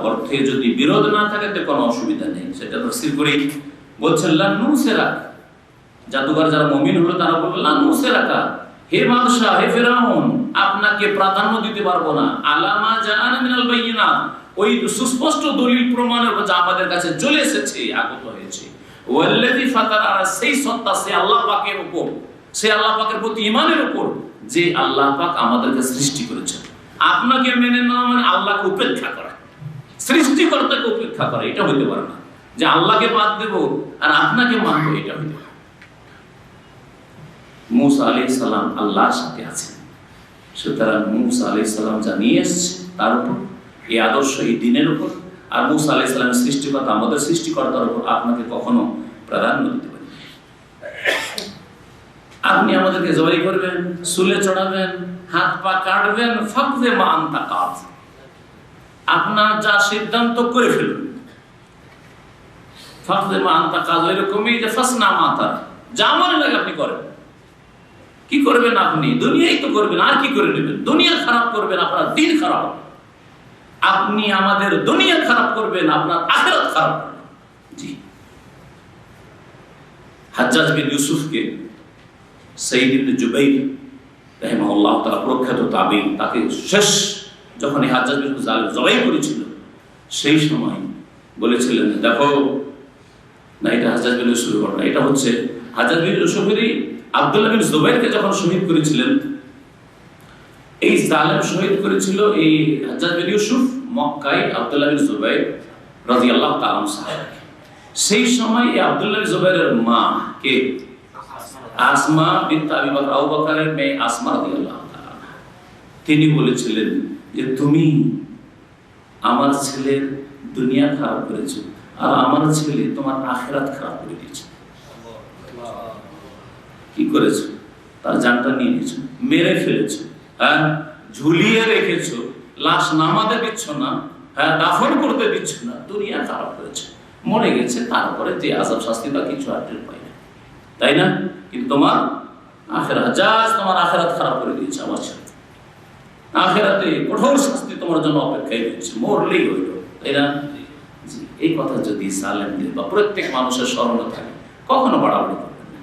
অর্থে যদি বিরোধ না থাকে তো কোনো অসুবিধা নেই, সেটা তাফসীর করে বলছেন লানুসেরাক, জাদুঘর যারা মুমিন হলো তারা বলল লানুসেরাকা, হে বাদশা, হে ফেরাউন, আপনাকে প্রাধান্য দিতে পারবো না, আলামা জাআনা মিনাল বাইয়িনাত, ওই সুস্পষ্ট দলিল প্রমাণের যা আমাদের কাছে চলে এসেছে, আগত হয়েছে। ওয়াল্লাযী ফাতারা, সেই সত্তা, সে আল্লাহ পাকের উপর, সে আল্লাহ পাকের প্রতি ঈমানের উপর যে আল্লাহ পাক আমাদেরকে সৃষ্টি করেছেন। আপনাকে মেনে নেওয়া মানে আল্লাহকে উপেক্ষা করা, সৃষ্টিকর্তাকে উপেক্ষা করা, এটা হইতে পারে না। যে আল্লাহকে বাদ দেব আর আপনাকে মানবো, এটা হইতে পারে। মুসা আলাইহিস সালাম আল্লাহর সাথে আছেন, সুতরাং মুসা আলাইহিস সালাম যা নিয়ে এসেছে তার উপর, এই আদর্শ, এই দিনের উপর, আর মুসা আলাইহিস সালামের সৃষ্টিকর্তা আমাদের সৃষ্টিকর্তার উপর আপনাকে কখনো প্রাধান্য দিতে পারি। আপনি আমাদেরকে জবাই করবেন, চুলে চড়াবেন, হাত পা কাটবেন, ফাকদে মা আনতা কাদ, আপনার যা সিদ্ধান্ত করে ফেলুন। ফাকদে মা আনতা কাদ এরকমই যে ফাসনা মাতা, যা মনে লাগে আপনি করেন। কি করবেন আপনি? দুনিয়াই তো করবেন, আর কি করে নেবেন? দুনিয়া খারাপ করবেন, আপনার দিন খারাপ। আপনি আমাদের দুনিয়া খারাপ করবেন, আপনার আখিরাত খারাপ করবেন। জি, হাজ্জাজ বিন ইউসুফকে সাইয়্যিদ ইবনে জুবাইর রাহিমাহুল্লাহ তাআলা, প্রখ্যাত তাবেঈ, তাকে শেষ যখন এই হাজ্জাজ বিন ইউসুফ জবাই করেছিল, সেই সময় বলেছিলেন, দেখো না, এটা হাজ্জাজ বিন ইউসুফের ঘটনা, এটা হচ্ছে হাজ্জাজ বিন ইউসুফেরই আব্দুল্লাহ বিন জুবাইরকে যখন শহীদ করেছিলেন, এই জালেম শহীদ করেছিল এই হাজ্জাজ বিন ইউসুফ মক্কায় আব্দুল্লাহ বিন জুবাইর রাদিয়াল্লাহু তাআলা সাহাবা। সেই সময় এই আব্দুল্লাহ বিন জুবাইরের মা কে, আসমা বিনত আবি বকর, আবু বকরের মেয়ে আসমা রাদিয়াল্লাহু তাআলা, তিনি বলেছিলেন যে তুমি আমার ছেলের দুনিয়া খারাপ করেছো, আর আমার ছেলে তোমার আখিরাত খারাপ করে দিয়েছে। কি করেছো? তার জানটা নিয়ে নিয়েছো, মেরে ফেলেছো, হ্যাঁ, ঝুলিয়ে রেখেছো, লাশ নামাতে দিচ্ছ না, হ্যাঁ, দাফন করতে দিচ্ছ না, দুনিয়া খারাপ করেছো, মরে গেছে, তারপরে যে আযাব শাস্তি তা কিছু আর টের পাই না, তাই না? কিন্তু তোমার আখিরাত, জাজ তোমার আখিরাত খারাপ করে দিয়েছে আমার ছেলে, আখিরাতে কঠোর শাস্তি তোমার জন্য অপেক্ষায় রয়েছে, মরলেই হইল, তাই না? এই কথা যদি সালেমদের বা প্রত্যেক মানুষের স্মরণে থাকে, কখনো বাড়াবাড়ি করবেন না।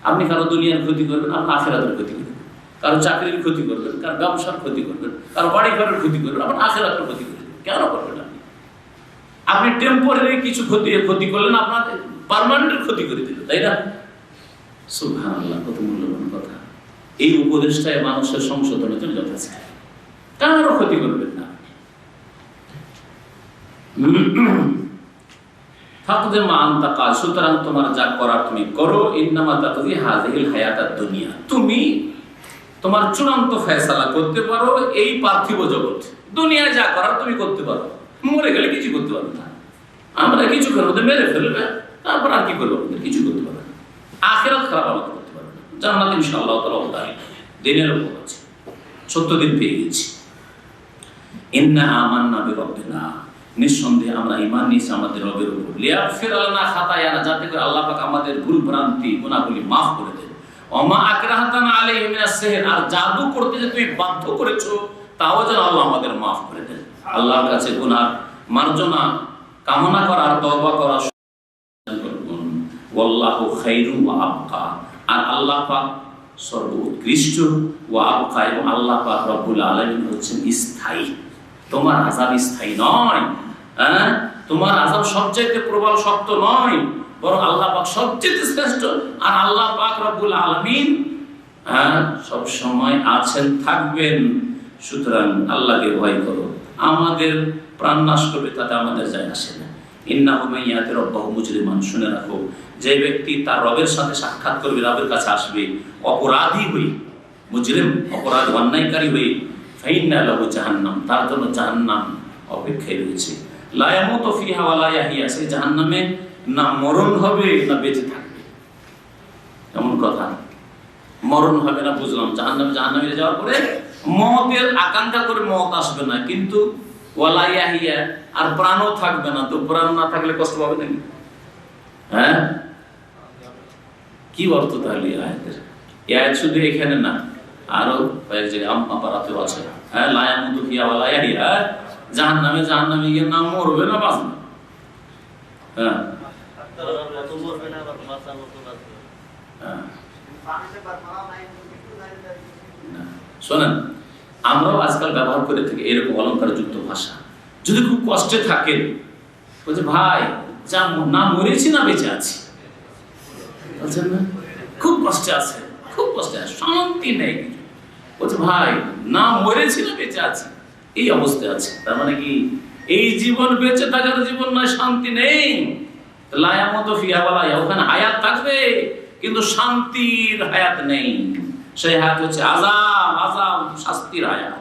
আপনি কারো দুনিয়ার ক্ষতি করবেন, আপনার আখিরাতের ক্ষতি করবেন, কারো চাকরির ক্ষতি করবেন, কারো ব্যবসার ক্ষতি করবেন, কারো বাড়ি ঘরের ক্ষতি করবেন, আপনার আখিরাতের ক্ষতি করবেন। কেন করবেন? আপনি টেম্পোরারি কিছু ক্ষতি করলেন, আপনার পার্মানেন্টের ক্ষতি করে দিল, তাই না? সুবহানাল্লাহ, কত মূল্যবান কথা। এই উপদেশটাই মানুষের সংশোধনের জন্য যথেষ্ট। কারো ক্ষতি করবেন না। সুতরাং তোমার যা করার তুমি করো, ইন্নামা তাকদি হাযিহিল হায়াতাদ দুনিয়া, তুমি তোমার চূড়ান্ত ফয়সালা করতে পারো এই পার্থিব জগৎ, দুনিয়ায় যা করার তুমি করতে পারো, মরে গেলে কিছু করতে পারবে না। আমরা কিছু করবো, মেরে ফেলবে, তারপর আর কি করবো? কিছু করতে পারবে না। আখিরাত খারাপ আমাদের করতে পারবে না। জান্নাত ইনশাআল্লাহ তাআলা দিনের উপর আছে, সত্য দিন পেয়ে গেছি। ইন্না আমান্না বিরাব্বিনা, নিঃসন্দেহে আমরা ঈমান নিয়েছি আমাদের রবের উপর, লিয়াগফির লানা খাতায়ানা, যাতে করে আল্লাহ পাক আমাদের ভুল ভ্রান্তি গুনাহগুলি মাফ করে দেন। ওমা আকরাহতানা আলাইহি মিনাস সিহর, আর জাদু করতে যে তুমি বাধ্য করেছো তাও যেন আল্লাহ আমাদের মাফ করে দেন। আল্লাহর কাছে গুনাহ মার্জনা কামনা করা আর তওবা করা করুন। ওয়াল্লাহু খায়রু ওয়া আবকা, আর আল্লাহ পাক সর্বোৎকৃষ্ট, ওয়া আবকা, এবং আল্লাহ পাক রব্বুল আলামিন হচ্ছেন স্থায়ী। তোমার আযাব স্থায়ী নয়, হ্যাঁ, তোমার আযাব সবচেয়ে প্রবল শক্ত নয়, বরং আল্লাহ পাক সবচেয়ে শ্রেষ্ঠ। আর আল্লাহ পাক রব্বুল আলামিন সব সময় আছেন, থাকবেন। সুতরাং আল্লাহকে ভয় করো। আমাদের প্রাণ নাশ করবে তাতে আমাদের যায় আসে না, ইন্নাহু মান ইয়াতি রাব্বাহু মুজরিমান, শুনে রাখো যে ব্যক্তি তার রবের সাথে সাক্ষাৎ করবে, রবের কাছে আসবে অপরাধী হয়ে, মুজরিম অপরাধ অন্যায়কারী হয়ে, ফাইন্না লাহু জাহান্নাম, তার জন্য জাহান্নাম অপেক্ষায় রয়েছে। লা ইয়ামুতু ফিহা ওয়া লা ইয়াহইয়া, সেই জাহান্নামে না মরণ হবে না বেঁচে থাকবে। এমন কথা, মরণ হবে না বুঝলাম, জাহান্নামে যাওয়ার পরে মওতের আকাঙ্ক্ষা করে মওত আসবে না, কিন্তু ওয়ালা ইয়াহিয়া, আর প্রাণও থাকবে না। তো প্রাণ না থাকলে কষ্ট পাবে নাকি? হ্যাঁ, কি অর্থ তাহলে আয়াতের? এই আয়াত শুধু এখানে না, আরো কয়েক জায়গায় আম্মাপারাতেও আছে। হ্যাঁ, লা ইয়ামুতু ফিহা ওয়ালা ইয়াহিয়া, জাহান্নামে গিয়ে না মরবে না বাঁচবে। হ্যাঁ, শোনেন, আমরাও আজকাল ব্যবহার করে থাকি এরকম অলঙ্কারযুক্ত ভাষা। যদি খুব কষ্টে থাকেন, বলছে ভাই যা না মরেছি না বেঁচে আছি, বলছেন না, খুব কষ্টে আছে, খুব কষ্টে আছে, শান্তি নেই, বলছে ভাই না মরেছি না বেঁচে আছি, এই অবস্থায় আছে। তার মানে কি এই জীবন বেঁচে থাকার জীবন নয়, শান্তি নেই। লা ইয়ামুতু ফিহা ওয়া লা ইয়াহইয়া, ওখানে হায়াত থাকবে কিন্তু শান্তির হায়াত নেই। সেই হায়াত হচ্ছে আযাব, শাস্তির হায়াত,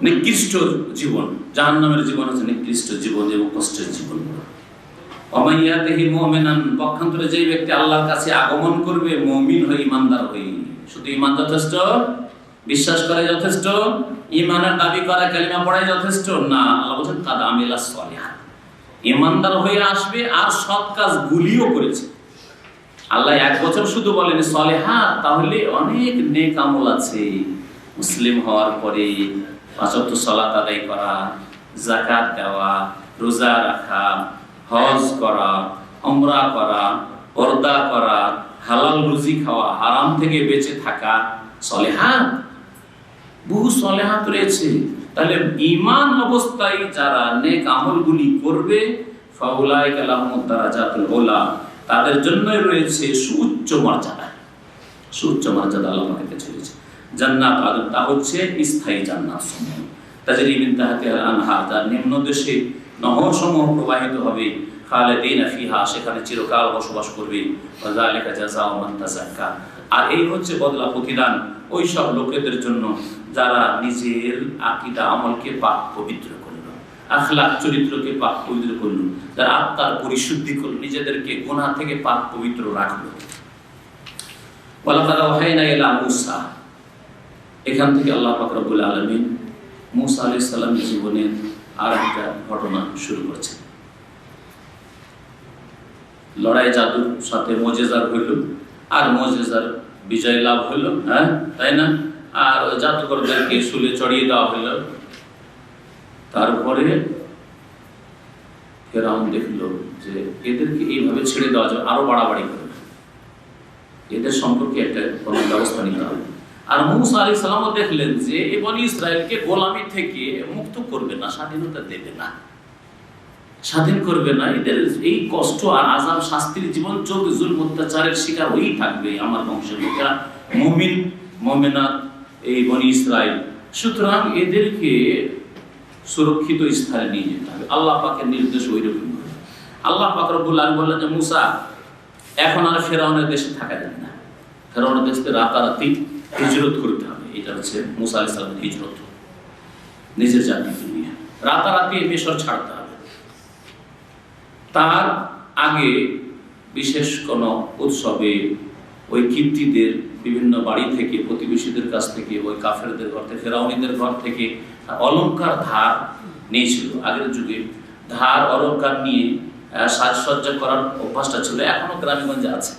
নিকৃষ্ট জীবন। জাহান্নামের জীবন হচ্ছে নিকৃষ্ট জীবন এবং কষ্টের জীবন। ওয়ামাইয়াতিহি মুমিনান, পক্ষান্তরে যেই ব্যক্তি আল্লাহর কাছে আগমন করবে মুমিন হয়ে, ইমানদার হয়ে, শুধু ইমান যথেষ্ট, বিশ্বাস করে যথেষ্ট, ইমানের দাবি করা, কালিমা পড়াই যথেষ্ট না। আল্লাহ বলেন কাদ আমিলাস সালিহাত, ইমানদার হয়ে আসবে আর সৎ কাজ গুলিও করেছে। আল্লাহ এক বছর শুধু বলেন সালিহাত, তাহলে অনেক নেক আমল আছে। মুসলিম হওয়ার পরে 5 ওয়াক্ত সালাত আদায় করা, যাকাত দেওয়া, রোজা রাখা, হজ করা, উমরা করা, পর্দা করা, হালাল রুজি খাওয়া, হারাম থেকে বেঁচে থাকা, সালিহাত, বহু সালিহাত রয়েছে। তাহলে ঈমান অবস্থায় যারা নেক আমলগুলি করবে, ফাউলাইকা লাহুমুদ দারাজাতুল উলা, তাদের জন্যই রয়েছে সুউচ্চ মর্যাদা। সুউচ্চ মর্যাদা আল্লাহ পাকের কাছে রয়েছে। জান্নাত আদম, তা হচ্ছে স্থায়ী জান্নাত সমূহ, তাজরি মিন তাহতিহাল আনহার, যার নিম্ন দেশে নহর সমূহ প্রবাহিত হবে, খালিদিনা ফিহা, সেখানে চিরকাল বসবাস করবে। ওয়া যালিকা জাযাউ মান তাযাক্কা, আর এই হচ্ছে বদলা প্রতিদান ওই সব লোকেদের জন্য যারা নিজের আকীদা আমলকে পাক পবিত্র করল, আখলাক চরিত্রকে পাক পবিত্র করল, যারা আত্মার পরিশুদ্ধি করল, নিজেদেরকে গুনাহ থেকে পাক পবিত্র রাখলো। ওয়ালাকাদ ওয়াহাইনা ইলা মূসা, এখান থেকে আল্লাহ পাক রব্বুল আলামিন মূসা আলাইহিস সালামের জীবনের আর একটা ঘটনা শুরু করেছেন। লড়াই জাদুর সাথে মুজিজার হইল, আর মুজিজার বিজয় লাভ হইল, হ্যাঁ তাই না? আর জাদুকরদেরকে শুলে চড়িয়ে দেওয়া হইল। তারপরে ফেরাউন দেখলো যে এদেরকে এইভাবে ছেড়ে দেওয়া যাবে, আরো বাড়াবাড়ি করবে, এদের সম্পর্কে একটা কোনো ব্যবস্থা নিতে হবে। আর মূসা আলাইহিস সালামও দেখলেন যে এই বনি ইসরায়েলকে গোলামি থেকে মুক্ত করবে না, স্বাধীনতা দেবে না, স্বাধীন করবে না, এদের এই কষ্ট আর আযাব শাস্তির জীবন চলবে, জুলম অত্যাচারের শিকার হয়েই থাকবে আমার বংশের লোকেরা, মুমিন মুমিনাত এই বনি ইসরায়েল। সুতরাং এদেরকে সুরক্ষিত স্থানে নিয়ে যেতে হবে। আল্লাহ পাকের নির্দেশ ওইরকম। আল্লাহ পাক রব্বুল আলামিন বললেন যে মুসা, এখন আর ফেরাউনের দেশে থাকা যাবে না, ফেরাউনের দেশে রাতারাতি হিজরত করতে হবে। এটা হচ্ছে মুসা আলাইহিস সালামের হিজরত, নিজের জাতিকে নিয়ে রাতারাতি মিশর ছাড়তে হবে। তার আগে বিশেষ কোনো উৎসবে ওই কিপ্তিদের বিভিন্ন বাড়ি থেকে, প্রতিবেশীদের কাছ থেকে, ওই কাফেরদের ঘর থেকে, ফেরাউনিদের ঘর থেকে অলংকার ধার নিয়েছিল। আগের যুগে ধার অলংকার নিয়ে সাজসজ্জা করার অভ্যাসটা ছিল, এখনো গ্রামেগঞ্জে আছে।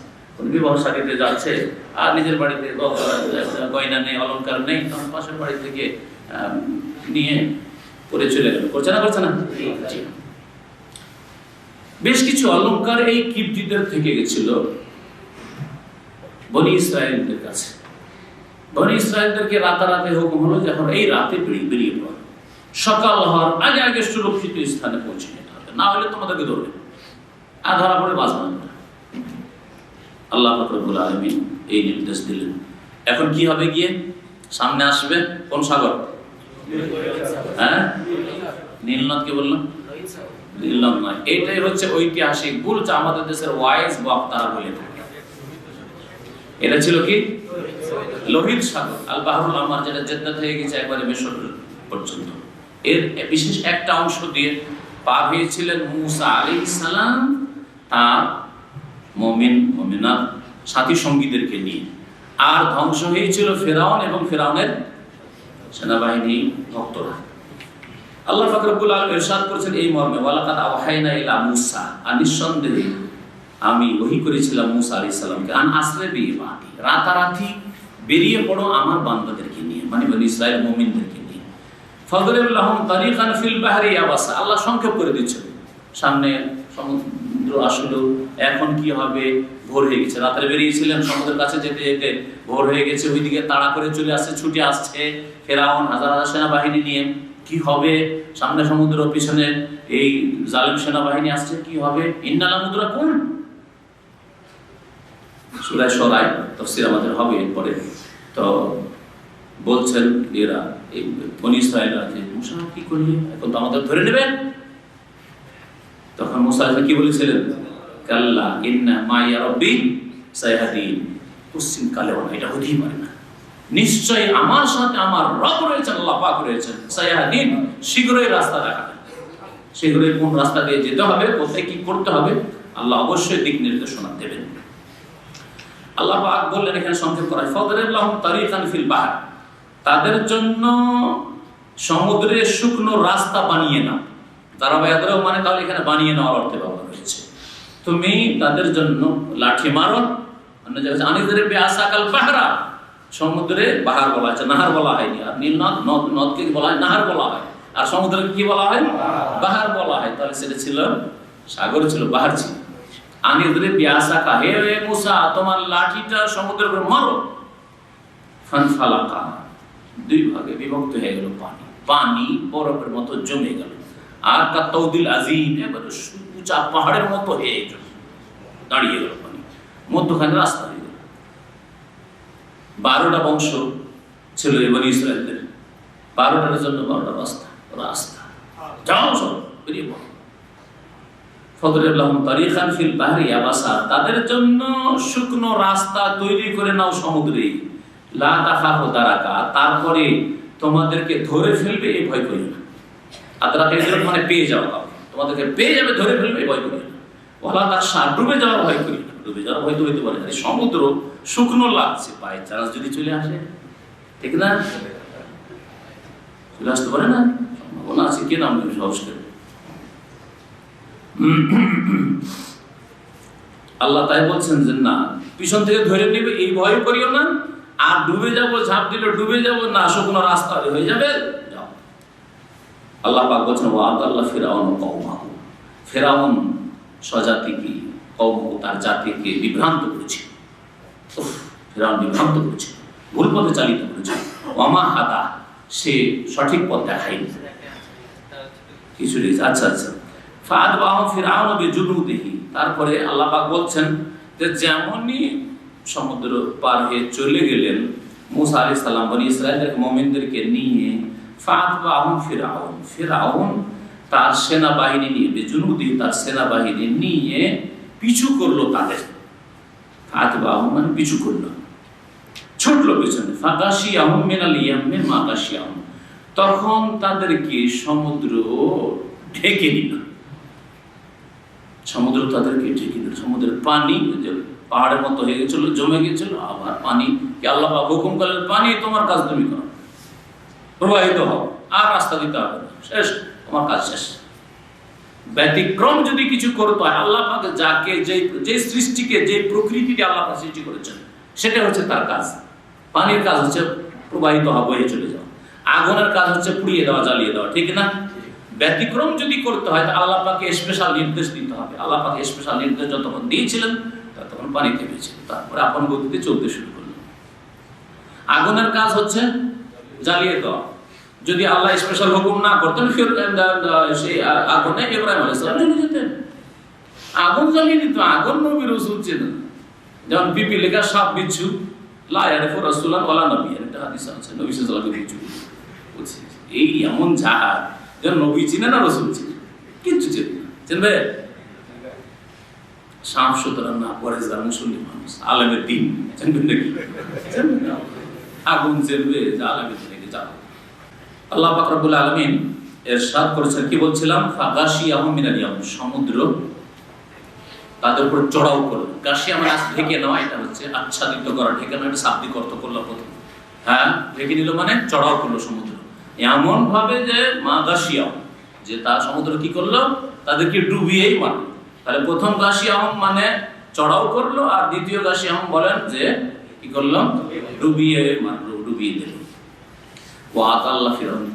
বিবাহ শাদীতে যাচ্ছে আর নিজের বাড়িতে গয়না নেই, অলংকার নেই, তখন পাশের বাড়ি থেকে নিয়ে পরে চলে গেল। করছে না? বেশ কিছু অলংকার এই কিপ্তিদের থেকে গেছিল বনি ইসরায়েলদের কাছে। বনি ইসরায়েলদেরকে রাতারাতি হুকুম হলো যে এখন এই রাতে বেরিয়ে পড়ো, সকাল হওয়ার আগে আগে সুরক্ষিত স্থানে পৌঁছে যেতে হবে, না হলে তোমাদেরকে ধরবে, আর ধরা পড়ে বাঁচবে না। আল্লাহ পাক রব্বুল আলামিন এই নির্দেশ দিলেন। এখন কি হবে? গিয়ে সামনে আসবে কোন সাগর? হ্যাঁ, নীলনদ কে বললাম? নীলনদ নয়, এটাই হচ্ছে ঐতিহাসিক ভুল যা আমাদের দেশের ওয়াইজ বক্তারা বলে থাকে। এটা ছিল কি? লোহিত সাগর, আল বাহরুল আহমার, যেটা জেদ্দা থেকে গেছে একবারে মিশর পর্যন্ত। এর বিশেষ একটা অংশ দিয়ে পার হয়েছিলেন মুসা আলাইহিস সালাম তার মুমিনাত সাথী সঙ্গীদেরকে নিয়ে। আর ধ্বংস হয়েছিল ফেরাউন এবং ফেরাউনের সেনাবাহিনী ভক্তরা। আল্লাহ পাক রব্বুল আলামিন ইরশাদ করেছেন এই মর্মে, ওয়ালাকাদ আওহাইনা ইলা মুসা, আর নিঃসন্দেহে আমি ওহী করেছিলাম মুসা আলাইহিস সালামকে, আন আসরে বিইবাদি, রাতারাতি বেরিয়ে পড়ো আমার বান্দাদেরকে নিয়ে, মানে বনি ইসরাইল মুমিনদেরকে নিয়ে। ফাদরিব লাহুম তারিকান ফিল বাহরি ইয়াবাসা, আল্লাহ সংক্ষেপ করে দিচ্ছেন, সামনে সমুদ্র আসলো, এখন কি হবে? ভোর হয়ে গেছে, রাতে বেরিয়েছিলেন সমুদ্রের কাছে যেতে যেতে ভোর হয়ে গেছে, ওইদিকে তাড়া করে চলে আসছে, ছুটে আসছে ফেরাউন হাজার হাজার সেনাবাহিনী নিয়ে। কি হবে? সামনে সমুদ্র, পিছনে এই জালিম সেনাবাহিনী আসছে, কি হবে? ইন্নাল মুদরাকুন, সূরা সূরা তাফসীর আমাদের হবে এরপরে। তো বলছেন এরা, এই বনী ইসরাঈলরা, যে মুসা কি করলি, এখন তো আমাদের ধরে নেবেন। তখন মুসা কি বলেছিলেন? কাল্লা ইন্না মাইয়া রাব্বি সায়াহদিন, পশ্চিম কালেও এটা হতেই পারে না, নিশ্চয়ই আমার সাথে আমার রব রয়েছেন, আল্লাহ পাক রয়েছেন, সায়াহদিন, শীঘ্রই রাস্তা দেখাবেন। শীঘ্রই কোন রাস্তা দিয়ে যেতে হবে, কোথায় কি করতে হবে, আল্লাহ অবশ্যই দিক নির্দেশনা দেবেন। আল্লাহ পাক বললেন এখানে সংক্ষেপ করা, ফাদরিব লাহুম তারিকান ফিল বাহর, তাদের জন্য সমুদ্রে শুকনো রাস্তা বানিয়ে নাও। তারা বায়াদরাও মানে তাহলে এখানে বানিয়ে নেওয়ার অর্থে ব্যবহার হয়েছে। তুমি তাদের জন্য লাঠি মারো, অন্য জায়গায় আনিদের বিআসাকাল বাহরা, সমুদ্রে বাহার বলা হয়েছে, নাহার বলা হয়নি। আর নীল নদকে বলা হয় নাহার বলা হয়, আর সমুদ্রকে কি বলা হয়? বাহার বলা হয়। তাহলে সেটা ছিল সাগর, ছিল বাহার ছিল। আনিদের বিআসাকা, হে মুসা তোমার লাঠিটা সমুদ্রের উপর মারো। ফানফালাকা, দুই ভাগে বিভক্ত হয়ে গেল পানি, পানি বরফের মতো জমে গেল। আর কাতাউদিল আজিম, এবারে উঁচা পাহাড়ের মতো হয়ে গেল, দাঁড়িয়ে গেল পানি, মধ্যখানে রাস্তা হয়ে গেল। 12টা বংশ ছিল বনী ইসরাঈলদের, 12টার জন্য 12টা রাস্তা, রাস্তা যাও সব বেরিয়ে পড়ো। ফাদরিব লাহুম তারিকান ফিল বাহরি ইয়াবাসা, তাদের জন্য শুকনো রাস্তা তৈরি করে নাও সমুদ্রে। লা তাখাফু দারাকা, তারপরে তোমাদেরকে ধরে ফেলবে এই ভয় করিও না। আদরাকা মানে পেয়ে যাওয়া, তোমাদেরকে পেয়ে যাবে, ধরে ফেলবে এই ভয় করিও না। ওয়ালা তাখশা, ডুবে যাওয়ার ভয় করিও না। ডুবে যাওয়ার ভয় তো হইতে পারে না, সমুদ্র শুকনো লাগছে, বাই চান্স যদি চলে আসে, ঠিক না? চলে আসতে পারে না, সম্ভাবনা আছে, কে নাম দেবে সাহস করে? আল্লাহ তাই বলছেন যে না, পিছন থেকে ধরে নেবে এই ভয় করিও না। আর ডুবে যাবো, ঝাঁপ দিলে ডুবে যাবো না, শুকনো রাস্তা হয়ে যাবে, যাও। আল্লাহ পাক বলছেন ওয়াদাল্লাহ ফিরাউন কওমাহু, ফেরাউন স্বজাতিকে, কওমহু তার জাতিকে বিভ্রান্ত করেছে। ফেরাউন বিভ্রান্ত করেছে, ভুল পথে চালিত করেছে। ওয়ামা হাদা, সে সঠিক পথ দেখায়নি কিছু। আচ্ছা আচ্ছা, ফাআতবাহু ফিরআউন বিজুনুদিহি, তারপরে আল্লাহ পাক বলছেন যে যেমনই সমুদ্র পার হয়ে চলে গেলেন মুসা আলাইহিস সালাম বনী ইসরাঈলের মুমিনদেরকে নিয়ে, ফাআতবাহু ফিরআউন, ফিরআউন তার সেনাবাহিনী নিয়ে, বিজুনুদি তার সেনাবাহিনী নিয়ে পিছু করলো তাদের। ফাআতবাহু মানে পিছু করলো, ছুটলো পিছনে। ফাগাশিয়াহুম মিনাল ইয়াম্মি মা গাশিয়াহুম, তখন তাদেরকে সমুদ্র ঢেকে নিল। সমুদ্র তাদেরকে ঢেকে নিল, সমুদ্রের পানি পাহাড়ের মতো হয়ে গেছিল, জমে গেছিল। আবার পানি কে আল্লাহ পাক হুকুম করলেন, পানি তোমার কাজ তুমি করো, প্রবাহিত হও, আর রাস্তা দিতে হবে না, শেষ, তোমার কাজ শেষ। ব্যতিক্রম যদি কিছু করতে হয়, আল্লাহ পাক যাকে যে সৃষ্টিকে, যে প্রকৃতিকে আল্লাহ পাক সৃষ্টি করেছেন, সেটা হচ্ছে তার কাজ। পানির কাজ হচ্ছে প্রবাহিত হওয়া, বয়ে চলে যাওয়া। আগুনের কাজ হচ্ছে পুড়িয়ে দেওয়া, জ্বালিয়ে দেওয়া, ঠিক না? ব্যতিক্রম যদি করতে হয়, আল্লাহ পাককে স্পেশাল নির্দেশ দিতে হবে। আল্লাহ পাক স্পেশাল নির্দেশ যতক্ষণ দিয়েছিলেন ততক্ষণ পানি থেমেছিল, তারপরে আপন গতিতে চলতে শুরু করলেন। আগুনের কাজ হচ্ছে জ্বালিয়ে দেওয়া। যদি আল্লাহ স্পেশাল হুকুম না করতেন, সেই আগুনে ইব্রাহিম আলাইহিস সালাম জ্বলে যেতেন, আগুন জ্বালিয়ে দিত। আগুন নবী রাসূল চেনেন, যেমন পিপি লেখা সাপ বিচ্ছু, লা ইয়ারিফু রাসূলান ওয়ালা নবিয়্যান, একটা হাদিস আছে, নবী সাল্লাল্লাহু আলাইহি ওয়াসাল্লাম বলছে এই এমন জাহাজ যে নবী চিনে না রসুল চিনে, কিচ্ছু চিনে না। চিনবে? সাফ সুতরা না পরে যারা মুসলিম মানুষ আলেমের দিন চিনবে নাকি? আগুন চিনবে যে আলেমের দিনে যাও। আল্লাহ পাক রব্বুল আলামিন ইরশাদ করেছেন, কি বলছিলাম, ফাগাশিয়াহুম মিনাল ইয়াম, সমুদ্র তাদের উপর চড়াও করলো। গাশিয়া মানে ঢেকে নেওয়া, এটা হচ্ছে আচ্ছাদিত করা, ঢেকে নেওয়া, এটা শাব্দিক অর্থ করলো প্রথম। হ্যাঁ, ঢেকে নিল মানে চড়াও করলো সমুদ্র এমন ভাবে যে মা গাশিয়া, যে তার সমুদ্র কি করলো, তাদেরকে ডুবিয়েই মারলো। তাহলে প্রথম গাশিয়া মানে চড়াও করলো, আর দ্বিতীয় গাশিয়া বলেন যে কি করলো, ডুবিয়ে মারলো, ডুবিয়ে দিল। ওয়াত আল্লাহ ফিরাউন,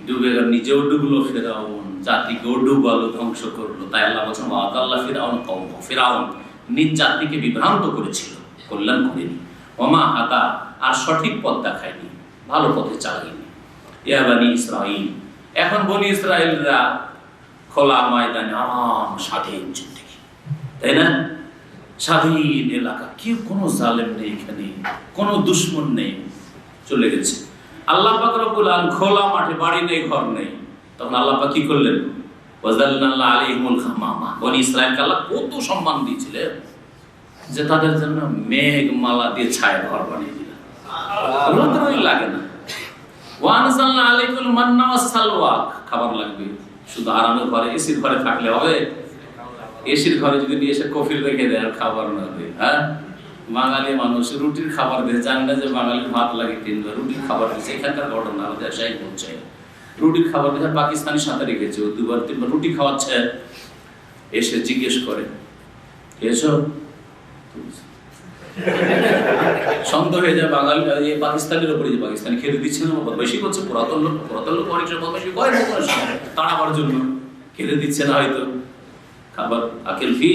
ডুবে গেল, নিজেও ডুবলো, ফেরাউন জাতিকেও ডুবালো, ধ্বংস করলো। তাই আল্লাহ বলছেন ওয়াত আল্লাহ ফিরাউন কওম, ফিরাউন নিজ জাতিকে বিভ্রান্ত করেছিল, কল্যাণ করেনি। ওমা হাতা, আর সঠিক পথ দেখায়নি, ভালো পথে চালায়নি। ইয়া বানি ইসরাইল, এখন বনি ইসরাইলরা খোলা ময়দানে আরাম স্বাধীন জিন্দেগি, তাই না? স্বাধীন এলাকা, কেউ কোনো জালেম নেই, এখানে কোনো দুশ্মন নেই, চলে গেছে। আল্লাহ পাক রব্বুল আলামিন খোলা মাঠে, বাড়ি নেই, ঘর নেই। তখন আল্লাহ পাক কি করলেন, ওয়াজাল্লাল্লাহু আলাইহিমুল গামামা, বনি ইসরাইলকে আল্লাহ কত সম্মান দিয়েছিলেন যে তাদের জন্য মেঘমালা দিয়ে ছায়া ঘর বানিয়ে দিলেন। আল্লাহ তো লাগে না। ওয়া আনজালনা আলাইকুল মান্না ওয়াস সালওয়া, খাবার লাগবে, শুধু আরামের ঘরে, এসির ঘরে থাকলে হবে? এসির ঘরে যদি নিয়ে এসে কফিল রেখে দেয় আর খাবার না দেয়, হ্যাঁ? বাঙালি মানুষ রুটির খাবার দিয়ে, জান না যে বাঙালির ভাত লাগে তিনবার, রুটির খাবার দিয়েছে। এখানকার ঘটনা দেশাই বলছে, রুটির খাবার দিয়ে পাকিস্তানি সাথে রেখেছে, ও দুবার তিনবার রুটি খাওয়াচ্ছে। এসে জিজ্ঞেস করে, খেয়েছো? সন্দেহ হয়ে যায় বাঙালি পাকিস্তানের উপরে, যে পাকিস্তানি খেতে দিচ্ছে না, বদমাইশি করছে। পুরাতন লোক অনেক সময় বদমাইশি করে তাড়াবার জন্য, খেতে দিচ্ছে না হয়তো। খাবার আকেল ফি,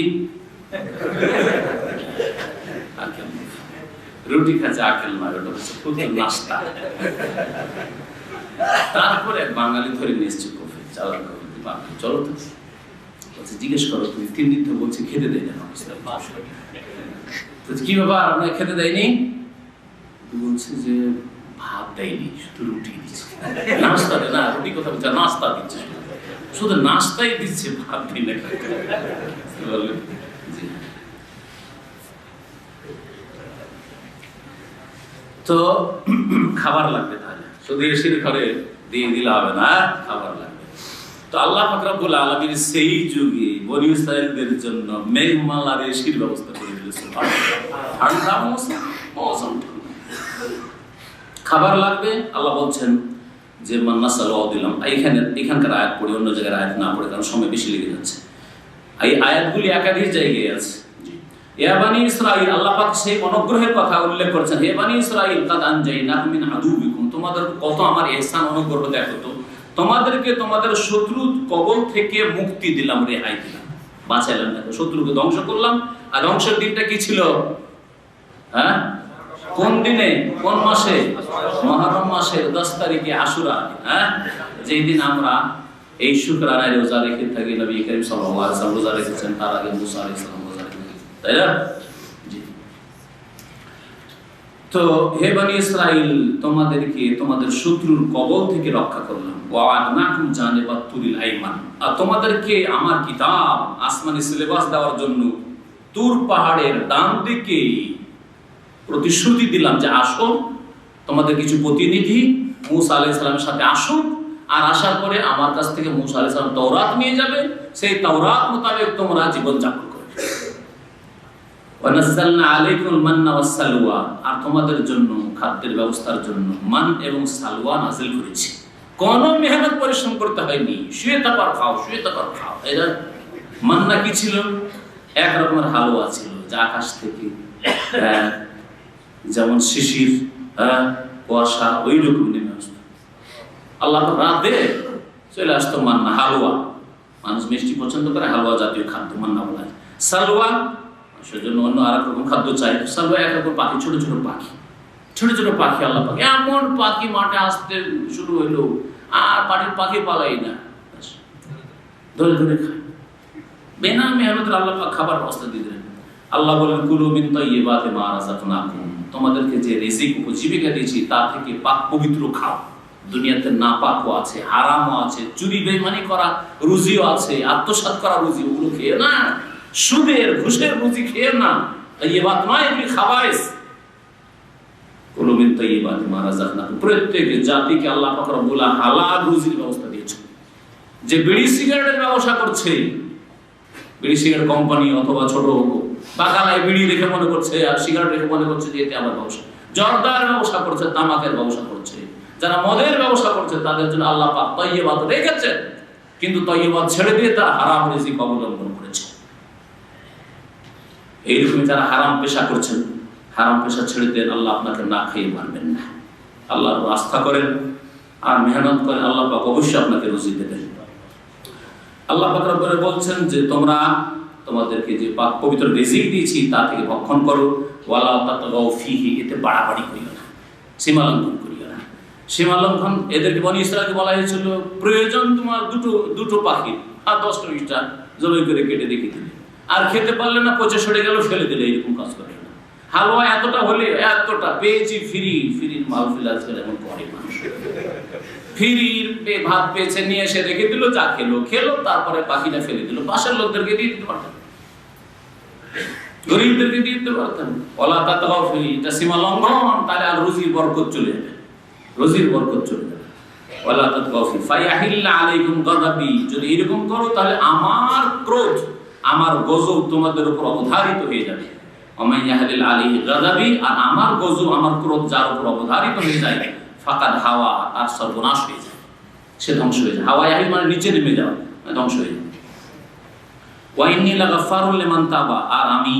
রুটি খাচ্ছে, আকেল নয়, ওটা হচ্ছে নাস্তা। তারপরে বাঙালি ধরে নিয়ে এসছে কফি, চালান কফি, চলো তো জিজ্ঞেস করো, তুমি 3 দিন তো বলছি খেতে দেয় না, কি ব্যাপার আপনার খেতে দেয়নি? বলছে যে ভাত দেয়নি, শুধু রুটি দিচ্ছে। নাস্তা দেয় না, রুটি কথা বলছে, নাস্তা দিচ্ছে, শুধু নাস্তাই দিচ্ছে, ভাত দিই না। তো খাবার লাগবে, তাহলে শুধু এসির ঘরে দিয়ে দিলে হবে না, খাবার লাগবে। তো আল্লাহ পাক রব্বুল আলামিন সেই যুগে বনি ইসরাইলদের জন্য মেঘমালার এসির ব্যবস্থা করে দিয়েছেন। ঠান্ডা মৌসুম, খাবার লাগবে। আল্লাহ বলছেন যে মান্না সালওয়া দিলাম। এখানকার আয়াত পড়ে, অন্য জায়গার আয়াত না পড়ে, কারণ সময় বেশি লেগে যাচ্ছে। এই আয়াতগুলি একাধিক জায়গায় আছে। ইয়া বানি ইসরাইল, আল্লাহ পাক সেই অনুগ্রহের কথা উল্লেখ করেছেন। হে বানি ইসরাইল, কাদ আনজাইনাকুম মিন আদুবিকুম, তোমাদের কত আমার ইহসান অনুগ্রহ দেখো তো, তোমাদেরকে তোমাদের শত্রু কবল থেকে মুক্তি দিলাম, রেহাই দিলাম, বাঁচাইলাম। দেখো, শত্রুকে ধ্বংস করলাম। আর ধ্বংসের দিনটা কি ছিল? হ্যাঁ, কোন দিনে, কোন মাসে? মুহররম মাসের 10 তারিখে, আশুরা। হ্যাঁ, যেই দিন আমরা এই শুকরানায় রোজা রেখে থাকি। নবী করিম সাল্লাল্লাহু আলাইহি ওয়াসাল্লাম রোজা রেখেছেন, তার আগে মুসা আলাইহিস সালাম রোজা রেখেছেন, তাই না? জি। তো হে বনি ইসরাইল, তোমাদেরকে তোমাদের শত্রুর কবল থেকে রক্ষা করলাম। ওয়া আদনাকুম জানিবাত তুরিল আইমান, আর তোমাদেরকে আমার কিতাব, আসমানি সিলেবাস দেওয়ার জন্য তুর পাহাড়ের ডান দিকে প্রতিশ্রুতি দিলাম যে আসো, তোমাদের কিছু প্রতিনিধি মুসা আলাইহিস সালামের সাথে আসুন, আর আসার পরে আমার কাছ থেকে মুসা আলাইহিস সালাম তাওরাত নিয়ে যাবে, সেই তাওরাত মোতাবেক তোমরা জীবন যাপন করবে। ওয়া নাযালনা আলাইকুল মান্না ওয়াস সালওয়া, আর তোমাদের জন্য খাদ্যের ব্যবস্থার জন্য মান এবং সালওয়া নাযিল করেছি। কোনো মেহনত পরিশ্রম করতে হয়নি, শুয়ে থাকার খাও, শুয়ে থাকার খাও। এরা মান্না কি ছিল? এক রকমের হালুয়া ছিল, যা আকাশ থেকে যেমন শিশির, কুয়াশা, ওই রকম নেমে আসতো। আল্লাহ রাতে চলে আসতো মান্না, হালুয়া। মানুষ মিষ্টি পছন্দ করে, হালুয়া জাতীয় খাদ্য মান্না বলা হয়। সালওয়া সেজন্য অন্য আর এক রকম খাদ্য চাই। সালওয়া এক রকম পাখি, ছোট ছোট পাখি, ছোট ছোট পাখি। আল্লাহ পাখি এমন পাখি মাঠে আসতে শুরু হইলো, আর পাটির পাখি পালাই না, ধরে ধরে খায়। বিনা মেহনতের আল্লাহ পাক খাবার ব্যবস্থা দিয়ে দিলেন। আল্লাহ বলেন, কুলু মিন তাইয়্যিবাতি মা রাযাকনাকুম, তোমাদেরকে যে রিজিক উপজীবিকা দিয়েছি তা থেকে পাক পবিত্র খাও। দুনিয়াতে নাপাকও আছে, হারামও আছে, চুরি বেইমানি করা রুজিও আছে, আত্মসাৎ করা রুজি, ওগুলো খেয়ে না, সুদের ঘুষের রুজি খেয়ে না, তাইয়্যিবাত নয়, এগুলি খাবাইস। কুলু মিন তাইয়্যিবাতি মা রাযাকনাকুম, প্রত্যেক জাতিকে আল্লাহ পাক রব্বুল আলামিন হালাল রুজির ব্যবস্থা দিয়েছেন। যে বিড়ি সিগারেটের ব্যবসা করছে, বিড়ি সিগারেট কোম্পানি অথবা ছোট বাগানায় বিড়ি রেখে মনে করছে আর সিগারেট রেখে মনে করছে যে এতে আমার ব্যবসা, জর্দার ব্যবসা করছে, তামাকের ব্যবসা করছে, যারা মদের ব্যবসা করছে তাদের জন্য আল্লাহ পাক তাইয়্যিবাত রেখেছেন, কিন্তু তাইয়্যিবাত ছেড়ে দিয়ে তারা হারাম রিজিক অবলম্বন করেছে। এইরকমই যারা হারাম পেশা করছেন, হারাম পেশা ছেড়ে দেন, আল্লাহ আপনাকে না খেয়ে মারবেন না। আল্লাহর আস্থা করেন আর মেহনত করেন, আল্লাহ পাক অবশ্যই আপনাকে রুজি দেবেন। আল্লাহ পাক রব্বুল বলছেন যে তোমরা তোমাদেরকে যে পাক পবিত্র রিজিক দিয়েছি তা থেকে ভক্ষণ করো, ওয়ালা তাতগাউ ফিহি, এতে বাড়াবাড়ি করিও না, সীমা লঙ্ঘন করিও না। সীমা লঙ্ঘন এদেরকে বনি ইসরাইলকে বলা হয়েছিল, প্রয়োজন তোমার দুটো পাখি আর 10টা জবাই করে কেটে রেখে দিলে, আর খেতে পারলে না পচে সরে গেল ফেলে দিলে, এরকম কাজ করে না। হালুয়া এতটা হলে এতটা পেয়েছি, ফ্রির মাহফিল আজকাল এমন করে মানুষ, ফ্রির ভাত পেয়েছে নিয়ে এসে রেখে দিল, যা খেলো, তারপরে বাকিটা ফেলে দিল। পাশের লোকদেরকে দিয়ে দিতে পারতেন, গরিবদেরকে দিয়ে দিতে পারতেন। ওয়ালা তাতগাউ ফিহি, এটা সীমা লঙ্ঘন, তাহলে আর রুজির বরকত চলে যাবে, রুজির বরকত চলে যাবে। ওয়ালা তাতগাউ ফিহি ফায়াহিল্লা আলাইকুম গাযাবি, যদি এরকম করো তাহলে আমার ক্রোধ, আমার গজব তোমাদের উপর অবধারিত হয়ে যাবে। ওমান ইয়াহলিল আলাইহি গাযাবি, আর আমার গজব, আমার ক্রোধ যার উপর অবধারিত হয়ে যায়, ফাকাদ হাওয়া, তার সর্বনাশ হয়ে যায়, সে ধ্বংস হয়ে যায়। হাওয়া ইয়াহিল মানে নিচে নেমে যাওয়া, ধ্বংস হয়ে যায়। ওয়া ইন্নী লাগাফফারুল লিমান তাবা, আর আমি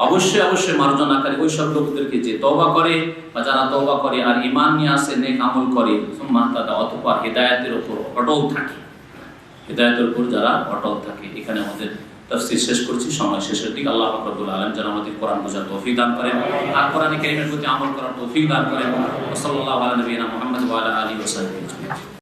অবশ্যই মার্জনাকারী ওই সব লোকদেরকে যে তওবা করে বা যারা তওবা করে আর ঈমান নিয়ে আসে, নেক আমল করে, সুম্মা তাদা, অতঃপর হেদায়েতের উপর অটল থাকে, হেদায়েতের উপর যারা অটল থাকে। এখানে আমাদের তাফসীর শেষ করছি, সময় শেষের দিকে। আল্লাহ পাক রব্বুল আলামিন যেন আমাদের কোরআন বোঝার তৌফিক দান করেন আর কোরআন কারীমের প্রতি আমল করার তৌফিক দান করেন। সাল্লাল্লাহু আলা নবিয়িনা মুহাম্মদ ওয়া আলা আলিহি ওয়া সাহবিহি।